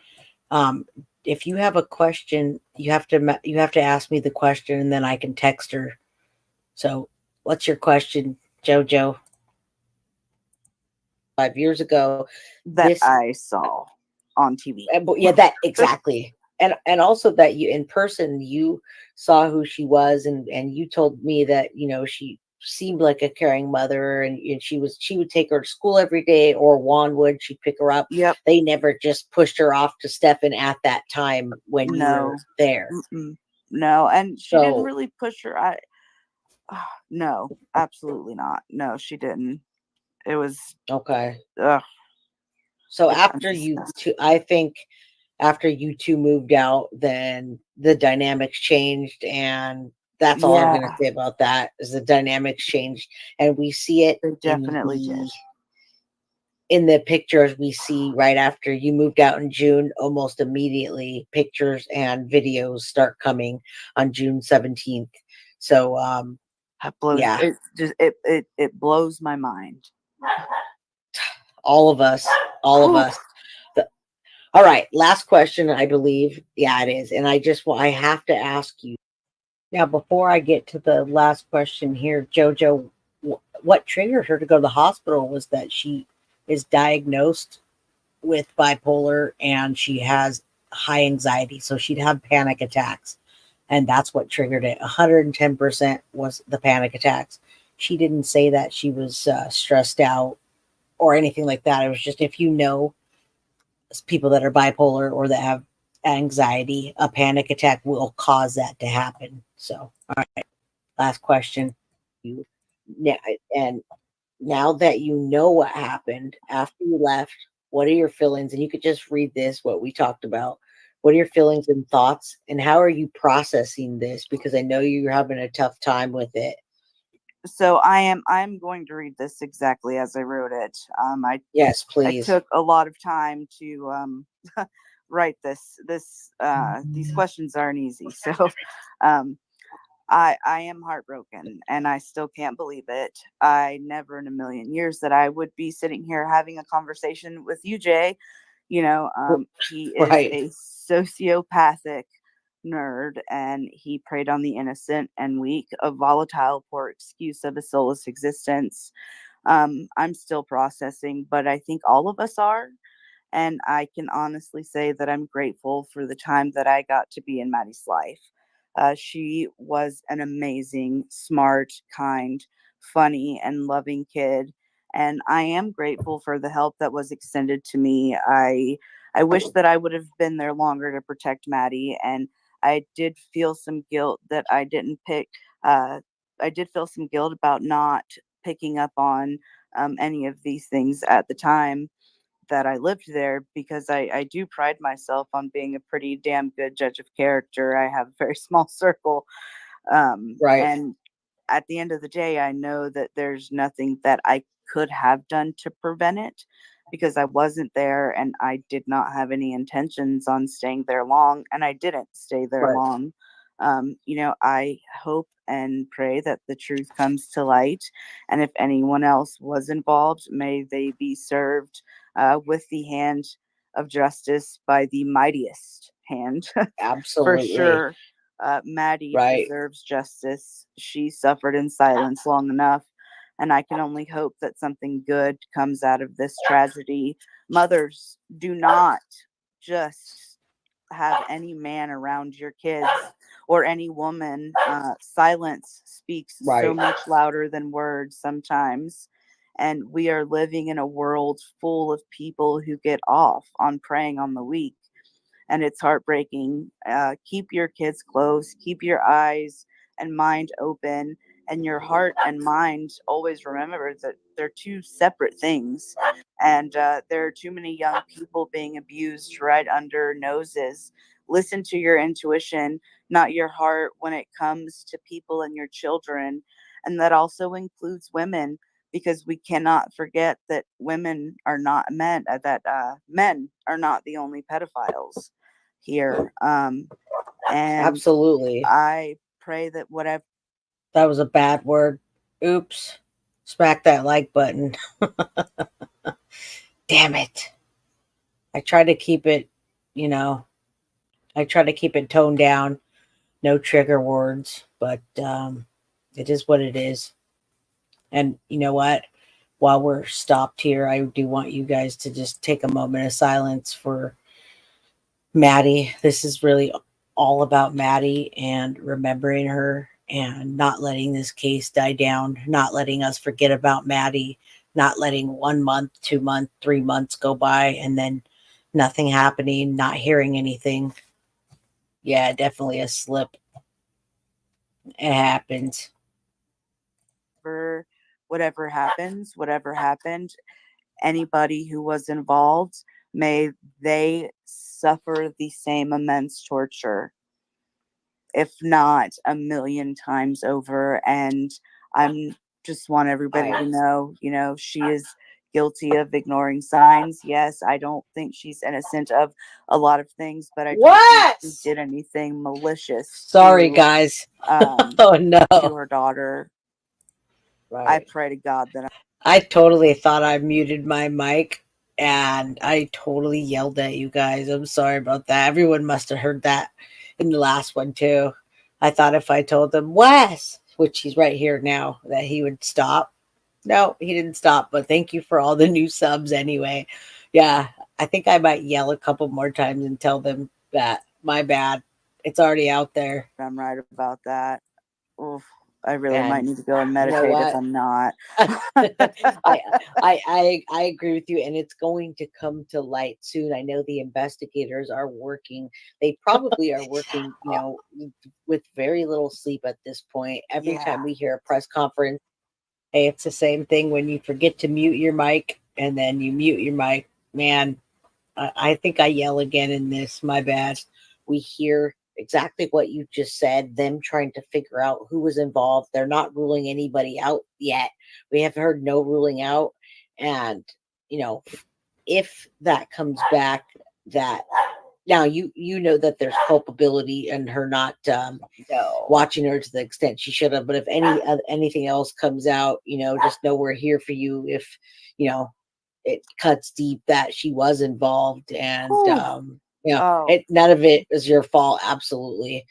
If you have a question, you have to ask me the question, and then I can text her. So, what's your question, Jojo? 5 years ago, That I saw on TV. Yeah, that exactly. And also that you in person you saw who she was, and you told me that she seemed like a caring mother, and she would take her to school every day, or Juan would, she'd pick her up. Yep. They never just pushed her off to Stephan at that time when you were there. No, and she didn't really push her. No, absolutely not. No, she didn't. It was okay. Ugh. So I think after you two moved out, then the dynamics changed, and that's all I'm going to say about that is the dynamics changed, and we see it. They definitely did. In the pictures we see right after you moved out in June, almost immediately pictures and videos start coming on June 17th. So that blows, yeah, it blows my mind. All of us. All right, last question, I believe. Yeah, it is. And I have to ask you now, before I get to the last question here, Jojo, what triggered her to go to the hospital was that she is diagnosed with bipolar and she has high anxiety. So she'd have panic attacks. And that's what triggered it. 110% was the panic attacks. She didn't say that she was stressed out or anything like that. It was just, if you know people that are bipolar or that have anxiety, a panic attack will cause that to happen. So, all right, last question. You and now that you know what happened after you left, what are your feelings? And you could just read this, what we talked about. What are your feelings and thoughts, and how are you processing this? Because I know you're having a tough time with it. So I'm going to read this exactly as I wrote it. Yes, I please. took a lot of time to write this. These questions aren't easy. So I am heartbroken and I still can't believe it. I never in a million years that I would be sitting here having a conversation with you, Jay. He is Right. a sociopathic nerd and he preyed on the innocent and weak, a volatile, poor excuse of a soulless existence. I'm still processing, but I think all of us are. And I can honestly say that I'm grateful for the time that I got to be in Maddie's life. She was an amazing, smart, kind, funny, and loving kid. And I am grateful for the help that was extended to me. I wish that I would have been there longer to protect Maddie. And I did feel some guilt that I didn't pick. I did feel some guilt about not picking up on any of these things at the time that I lived there, because I do pride myself on being a pretty damn good judge of character. I have a very small circle. Right. And at the end of the day, I know that there's nothing that I could have done to prevent it because I wasn't there and I did not have any intentions on staying there long, and I didn't stay there Right. long. I hope and pray that the truth comes to light, and if anyone else was involved, may they be served with the hand of justice by the mightiest hand. For Absolutely. sure. Maddie Right. deserves justice. She suffered in silence long enough, and I can only hope that something good comes out of this tragedy. Mothers, do not just have any man around your kids or any woman. Silence speaks so Right. much louder than words sometimes. And we are living in a world full of people who get off on preying on the weak, and it's heartbreaking. Keep your kids close, keep your eyes and mind open, and your heart and mind always remember that they're two separate things. And there are too many young people being abused right under noses. Listen to your intuition, not your heart, when it comes to people and your children. And that also includes women, because we cannot forget that women are not men, that men are not the only pedophiles here. And Absolutely. I pray that whatever. That was a bad word. Oops. Smack that like button. Damn it. I try to keep it, I try to keep it toned down. No trigger words, but it is what it is. And you know what? While we're stopped here, I do want you guys to just take a moment of silence for Maddie. This is really all about Maddie and remembering her and not letting this case die down, not letting us forget about Maddie, not letting 1 month, 2 months, 3 months go by and then nothing happening, not hearing anything. Yeah, definitely a slip. It happens. Whatever happens, whatever happened, anybody who was involved, may they suffer the same immense torture, if not a million times over. And I'm just want everybody to know, she is guilty of ignoring signs. Yes, I don't think she's innocent of a lot of things, but I don't think she did anything malicious. Sorry, guys. Oh no. To her daughter. Right. I pray to God that I totally thought I muted my mic and I totally yelled at you guys. I'm sorry about that. Everyone must have heard that in the last one too. I thought if I told them Wes, which he's right here now, that he would stop. No, he didn't stop, but thank you for all the new subs anyway. Yeah, I think I might yell a couple more times and tell them that my bad. It's already out there. I'm right about that. Oof, I really might And need to go and you know meditate if what? I'm not. I agree with you, and it's going to come to light soon. I know the investigators are working. They probably are working, with very little sleep at this point. Every time Yeah. we hear a press conference, hey, it's the same thing when you forget to mute your mic and then you mute your mic. Man, I think I yell again in this. My bad. We hear exactly what you just said, them trying to figure out who was involved. They're not ruling anybody out yet. We have heard no ruling out. And, you know, if that comes back, that now you know that there's culpability in her not No. watching her to the extent she should have. But if anything else comes out, just know we're here for you. If it cuts deep that she was involved, and Whew. Oh, none of it is your fault. Absolutely.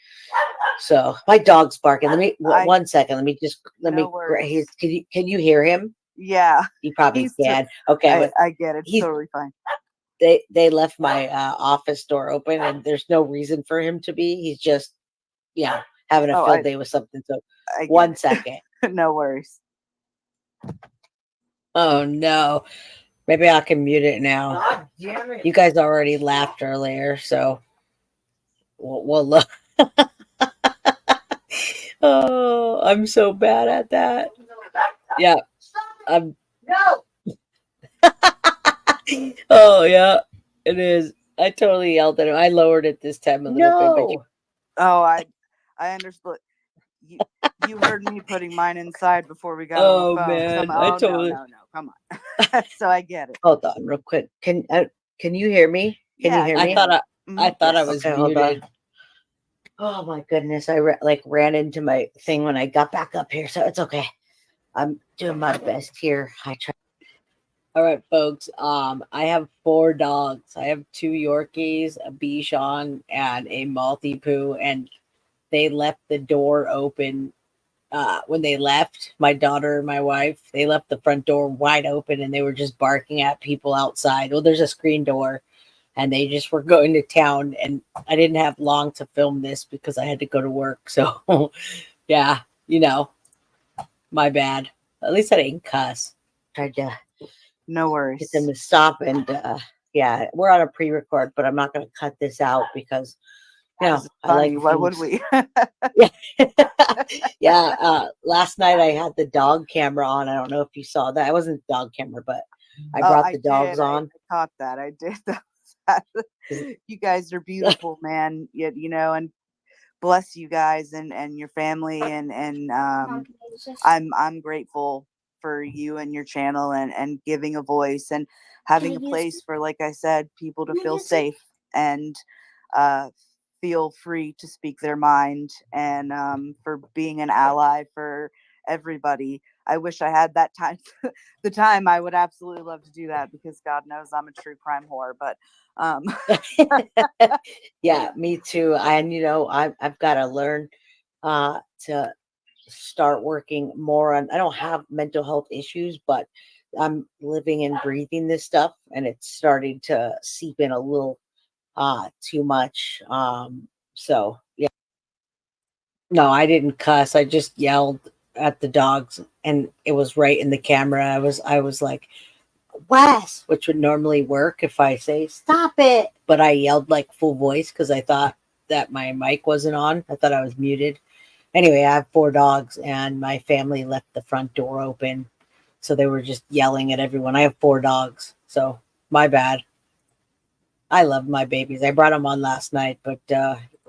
So my dog's barking. Let me 1 second. Let no me. worries. Can you hear him? Yeah, You probably he's. can. Okay, but I get it. It's he's totally fine. they left my office door open, and there's no reason for him to be. He's just having a Oh, field day with something. So I get 1 second. it. No worries. Oh no. Maybe I can mute it now. God damn it. You guys already laughed earlier, so we'll look. Oh, I'm so bad at that. Yeah. I'm. No. Oh yeah, it is. I totally yelled at him. I lowered it this time a little bit, but No. Oh, I understood. You heard me putting mine inside before we got on the oh phone. So man, I totally. no, come on. So I get it. Hold on, real quick. Can you hear me? Can you Yeah, hear I me? can. I Yes. was Okay, hold muted. on. Oh my goodness, I ran into my thing when I got back up here, so it's okay. I'm doing my best here. I try. All right, folks. I have 4 dogs. I have 2 Yorkies, a Bichon, and a Maltipoo, and they left the door open. When they left, my daughter and my wife, they left the front door wide open, and they were just barking at people outside. Well, there's a screen door, and they just were going to town. And I didn't have long to film this because I had to go to work. So, yeah, my bad. At least I didn't cuss. Tried to No get worries. them to stop, and yeah, we're on a pre-record, but I'm not going to cut this out because This is I like funny. Why things. would we? Yeah. Last night I had the dog camera on. I don't know if you saw that. I wasn't dog camera, but I Oh, brought I the dogs did. on. I caught that. I did. You guys are beautiful, man. Yet, and bless you guys and your family and I'm grateful for you and your channel and giving a voice and having a place for, like I said, people to feel safe and uh feel free to speak their mind and for being an ally for everybody. I wish I had that time. The time I would absolutely love to do that because God knows I'm a true crime whore. But Yeah, me too. And I've got to learn to start working more on. I don't have mental health issues, but I'm living and breathing this stuff, and it's starting to seep in a little too much. So yeah. No, I didn't cuss. I just yelled at the dogs, and it was right in the camera. I was like, Wes, which would normally work if I say stop it, but I yelled like full voice because I thought that my mic wasn't on. I thought I was muted. Anyway, I have 4 dogs, and my family left the front door open, so they were just yelling at everyone. I have 4 dogs, so my bad. I love my babies. I brought them on last night, but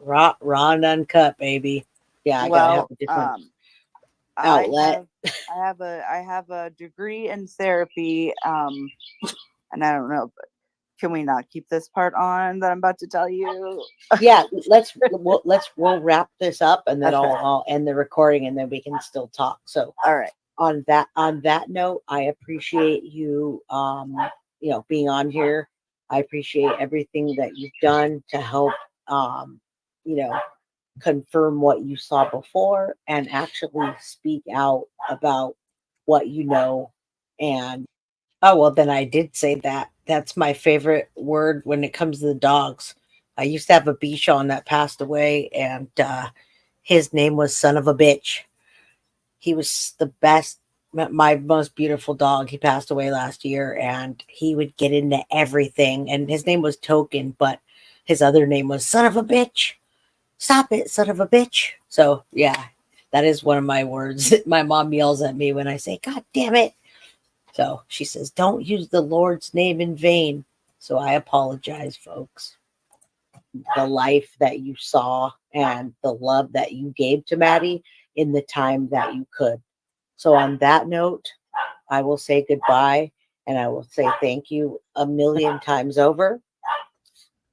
raw and uncut, baby. Yeah, I gotta have well, a different I outlet. I have a degree in therapy, and I don't know, but can we not keep this part on that I'm about to tell you? Yeah, we'll wrap this up, and then Okay. I'll end the recording, and then we can still talk. So All right. on that note, I appreciate you being on here. I appreciate everything that you've done to help you know confirm what you saw before and actually speak out about what you know And oh, well, then I did say that. That's my favorite word when it comes to the dogs. I used to have a Bichon that passed away, and his name was Son of a Bitch. He was the best, my most beautiful dog. He passed away last year, and he would get into everything. And his name was Token, but his other name was Son of a Bitch. Stop it, son of a bitch. So, yeah, that is one of my words. My mom yells at me when I say, God damn it. So she says, don't use the Lord's name in vain. So I apologize, folks. The life that you saw and the love that you gave to Maddie in the time that you could. So on that note, I will say goodbye and I will say thank you a million times over.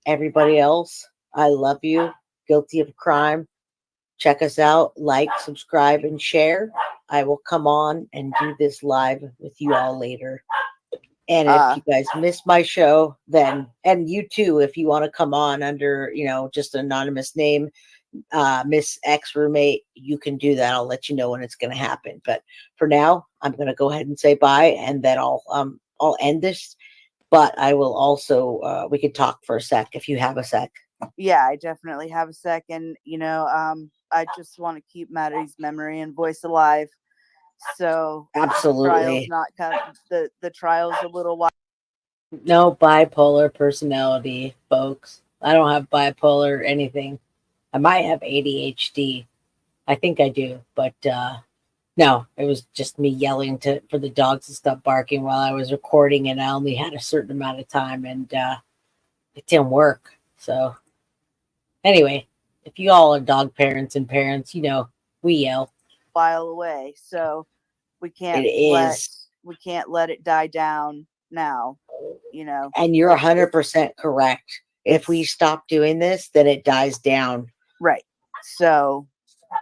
Everybody else, I love you. Guilty of crime. Check us out, like, subscribe, and share. I will come on and do this live with you all later. And if you guys miss my show, then, and you too, if you want to come on under, just an anonymous name, Miss Ex-Roommate, you can do that. I'll let you know when it's going to happen. But for now, I'm going to go ahead and say bye, and then I'll end this. But I will also, we could talk for a sec if you have a sec. Yeah, I definitely have a second. I just want to keep Maddie's memory and voice alive. So absolutely, the trial's a little while. No bipolar personality, folks. I don't have bipolar anything. I might have ADHD. I think I do, but no, it was just me yelling for the dogs to stop barking while I was recording, and I only had a certain amount of time, and it didn't work. So anyway, if you all are dog parents and parents, we yell. While away, so we can't let it die down now. And you're 100% correct. If we stop doing this, then it dies down. Right. So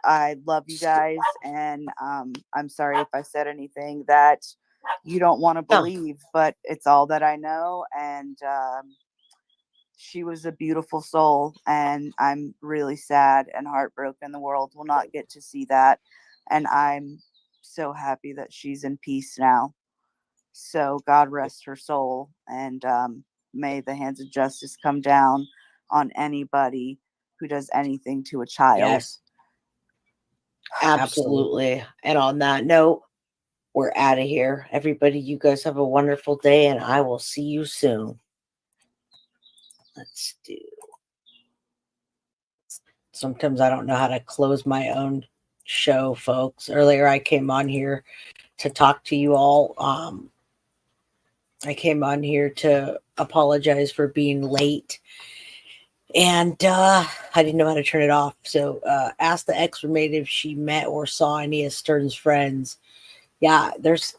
I love you guys, and I'm sorry if I said anything that you don't want to believe, but it's all that I know. And she was a beautiful soul, and I'm really sad and heartbroken. The world will not get to see that, and I'm so happy that she's in peace now. So God rest her soul, and may the hands of justice come down on anybody who does anything to a child. Yes. Absolutely. And on that note, we're out of here. Everybody, you guys have a wonderful day, and I will see you soon. Let's do. Sometimes I don't know how to close my own show, folks. Earlier, I came on here to talk to you all. I came on here to apologize for being late. And I didn't know how to turn it off. So ask the ex-roommate if she met or saw any of Sterns' friends. Yeah, there's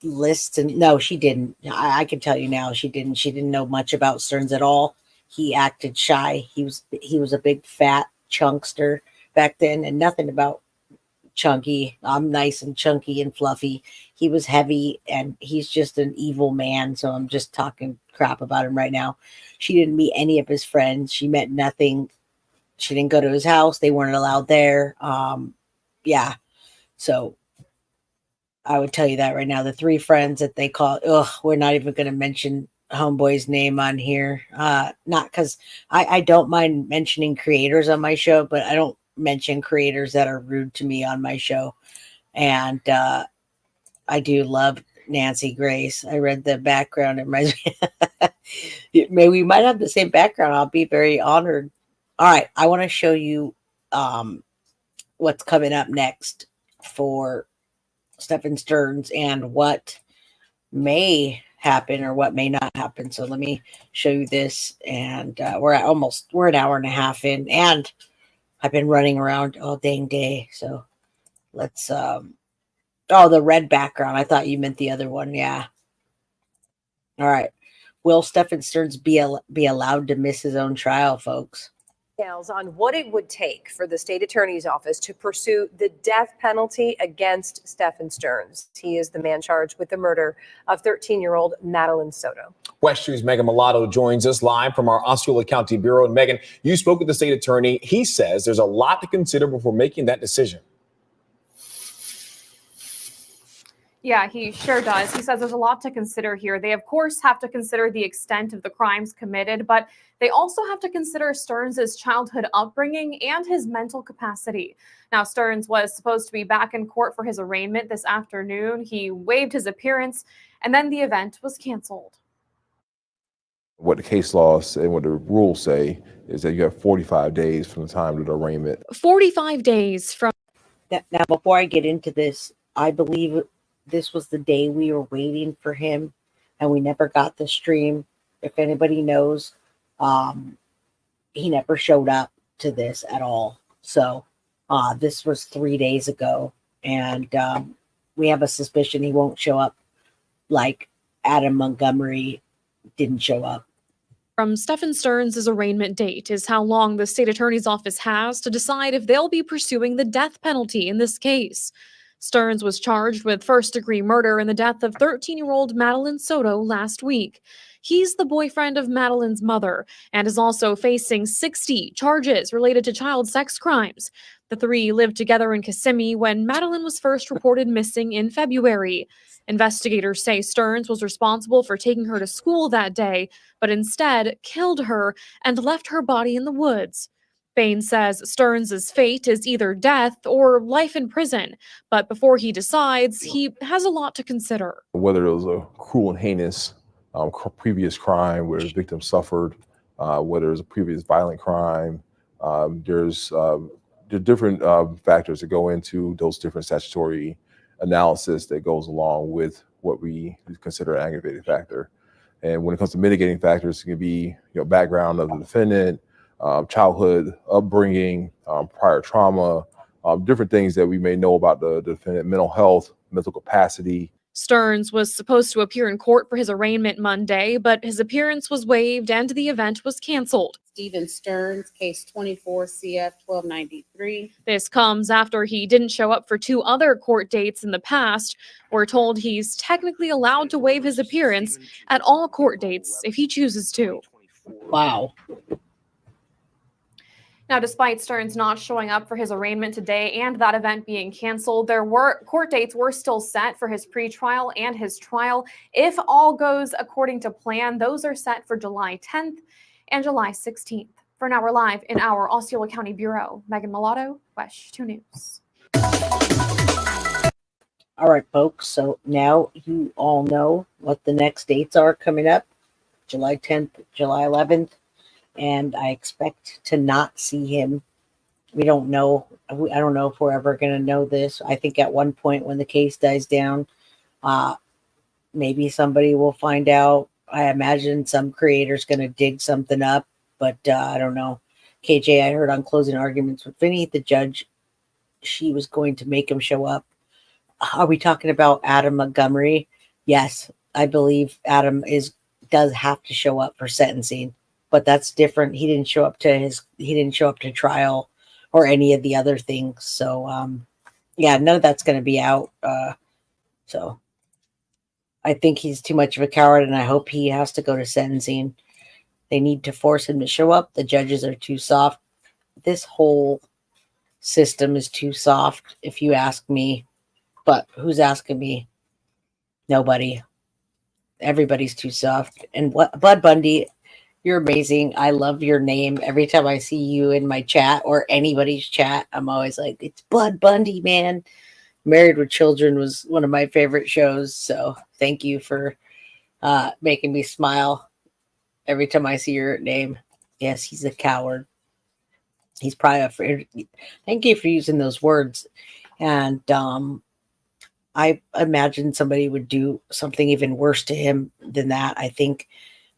lists. And no, she didn't. I can tell you now, she didn't. She didn't know much about Sterns at all. He acted shy. He was a big fat chunkster back then, and nothing about chunky. I'm nice and chunky and fluffy. He was heavy, and he's just an evil man. So I'm just talking crap about him right now. She didn't meet any of his friends. She met nothing. She didn't go to his house. They weren't allowed there. Yeah. So I would tell you that right now. The 3 friends that they call, we're not even going to mention homeboy's name on here. Not because I don't mind mentioning creators on my show, but I don't mention creators that are rude to me on my show. And I do love Nancy Grace. I read the background. It reminds me. Maybe we might have the same background. I'll be very honored. All right. I want to show you what's coming up next for Stephan Sterns and what may happen or what may not happen. So let me show you this. And we're an hour and a half in, and I've been running around all dang day. So let's the red background. I thought you meant the other one. Yeah. All right. Will Stephan Sterns be allowed to miss his own trial, folks? On what it would take for the state attorney's office to pursue the death penalty against Stephan Sterns. He is the man charged with the murder of 13-year-old Madeline Soto. West 2's Megan Mulatto joins us live from our Osceola County Bureau. And Megan, you spoke with the state attorney. He says there's a lot to consider before making that decision. Yeah, he sure does. He says there's a lot to consider here. They, of course, have to consider the extent of the crimes committed, but they also have to consider Sterns' childhood upbringing and his mental capacity. Now, Sterns was supposed to be back in court for his arraignment this afternoon. He waived his appearance, and then the event was canceled. What the case laws and what the rules say is that you have 45 days from the time of the arraignment. 45 days from. Now, before I get into this, I believe this was the day we were waiting for him, and we never got the stream. If anybody knows, he never showed up to this at all. So this was 3 days ago, and we have a suspicion he won't show up like Adam Montgomery didn't show up. From Stephan Sterns' arraignment date is how long the state attorney's office has to decide if they'll be pursuing the death penalty in this case. Sterns was charged with first-degree murder in the death of 13-year-old Madeline Soto last week. He's the boyfriend of Madeline's mother and is also facing 60 charges related to child sex crimes. The three lived together in Kissimmee when Madeline was first reported missing in February. Investigators say Sterns was responsible for taking her to school that day, but instead killed her and left her body in the woods. Bain says Sterns' fate is either death or life in prison, but before he decides, he has a lot to consider. Whether it was a cruel and heinous previous crime where the victim suffered, whether it was a previous violent crime, there's different factors that go into those different statutory analysis that goes along with what we consider an aggravating factor. And when it comes to mitigating factors, it can be background of the defendant, childhood upbringing, prior trauma, different things that we may know about the defendant, mental health, mental capacity. Sterns was supposed to appear in court for his arraignment Monday, but his appearance was waived and the event was canceled. Stephan Sterns, case 24 CF 1293. This comes after he didn't show up for two other court dates in the past. We're told he's technically allowed to waive his appearance at all court dates if he chooses to. Wow. Now, despite Sterns not showing up for his arraignment today and that event being canceled, court dates were still set for his pretrial and his trial. If all goes according to plan, those are set for July 10th and July 16th. For now, we're live in our Osceola County Bureau. Megan Mulatto, WESH 2 News. All right, folks. So now you all know what the next dates are coming up. July 10th, July 11th. And I expect to not see him. We don't know. I don't know if we're ever going to know this. I think at one point when the case dies down, maybe somebody will find out. I imagine some creator's going to dig something up, but I don't know. KJ, I heard on closing arguments with Vinny, the judge, she was going to make him show up. Are we talking about Adam Montgomery? Yes, I believe Adam does have to show up for sentencing. But that's different. He didn't show up to trial or any of the other things. So yeah, none of that's going to be out. So I think he's too much of a coward, and I hope he has to go to sentencing. They need to force him to show up. The judges are too soft. This whole system is too soft, if you ask me. But who's asking me? Nobody. Everybody's too soft. And Bud Bundy, you're amazing. I love your name. Every time I see you in my chat or anybody's chat, I'm always like, it's Bud Bundy, man. Married with Children was one of my favorite shows. So thank you for making me smile every time I see your name. Yes, he's a coward. He's probably afraid. Thank you for using those words. And I imagine somebody would do something even worse to him than that. I think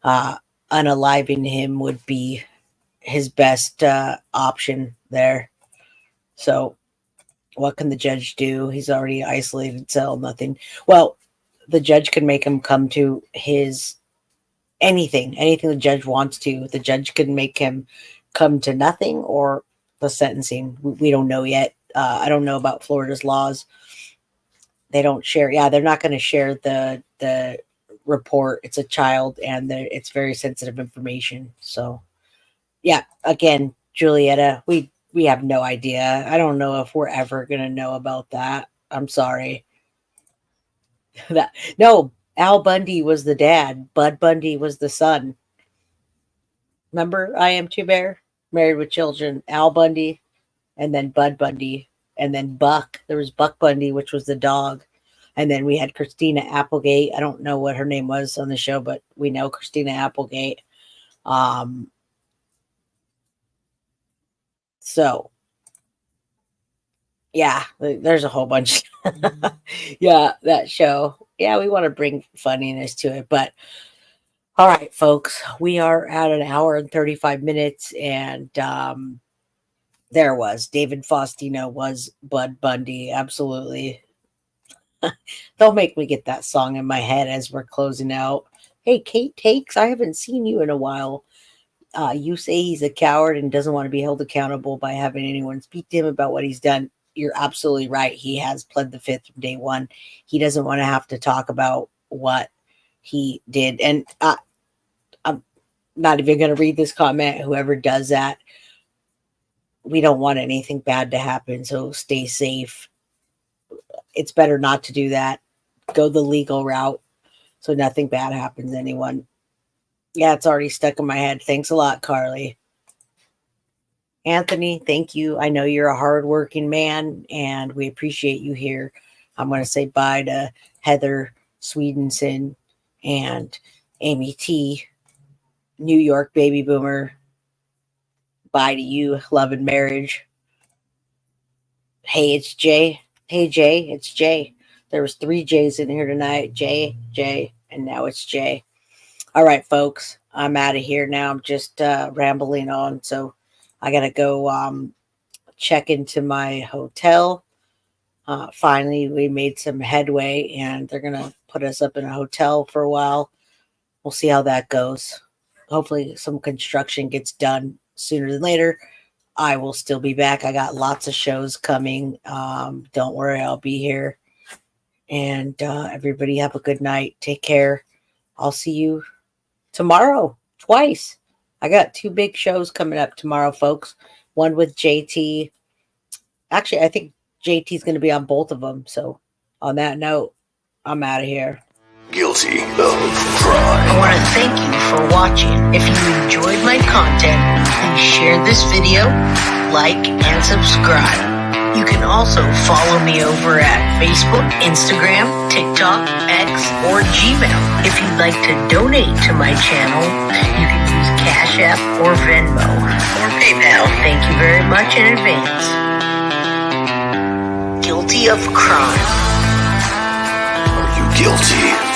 unaliving him would be his best option there. So what can the judge do? He's already isolated cell, nothing. Well, the judge can make him come to his anything the judge wants to. The judge can make him come to nothing or the sentencing. We don't know yet. I don't know about Florida's laws. They don't share. Yeah, they're not going to share the report. It's a child and it's very sensitive information. So yeah, again, Julietta, we have no idea. I don't know if we're ever going to know about that. I'm sorry. No, Al Bundy was the dad. Bud Bundy was the son. Remember I Am Two Bear? Married with Children. Al Bundy, and then Bud Bundy, and then Buck. There was Buck Bundy, which was the dog. And then we had Christina Applegate. I don't know what her name was on the show, but we know Christina Applegate. So, yeah, there's a whole bunch. Yeah, that show. Yeah, we want to bring funniness to it. But, all right, folks, we are at an hour and 35 minutes. And there was David Faustino was Bud Bundy. Absolutely. They'll make me get that song in my head as we're closing out. Hey, Kate Takes, I haven't seen you in a while. You say he's a coward and doesn't want to be held accountable by having anyone speak to him about what he's done. You're absolutely right. He has pled the fifth from day one. He doesn't want to have to talk about what he did. And I'm not even going to read this comment. Whoever does that, we don't want anything bad to happen. So stay safe. It's better not to do that. Go the legal route so nothing bad happens to anyone. Yeah, it's already stuck in my head. Thanks a lot, Carly. Anthony, thank you. I know you're a hardworking man, and we appreciate you here. I'm going to say bye to Heather Swedenson and Amy T, New York baby boomer. Bye to you, love and marriage. Hey, it's Jay. Hey, Jay, it's Jay. There was 3 J's in here tonight. Jay, and now it's Jay. All right, folks, I'm out of here now. I'm just rambling on. So I got to go check into my hotel. Finally, we made some headway, and they're going to put us up in a hotel for a while. We'll see how that goes. Hopefully some construction gets done sooner than later. I will still be back. I got lots of shows coming. Don't worry, I'll be here. And everybody have a good night. Take care. I'll see you tomorrow, twice. I got 2 big shows coming up tomorrow, folks. One with JT. Actually, I think JT's going to be on both of them. So on that note, I'm out of here. Guilty of crime. I want to thank you for watching. If you enjoyed my content, please share this video, like, and subscribe. You can also follow me over at Facebook, Instagram, TikTok, X, or Gmail. If you'd like to donate to my channel, you can use Cash App or Venmo or PayPal. Thank you very much in advance. Guilty of crime. Are you guilty?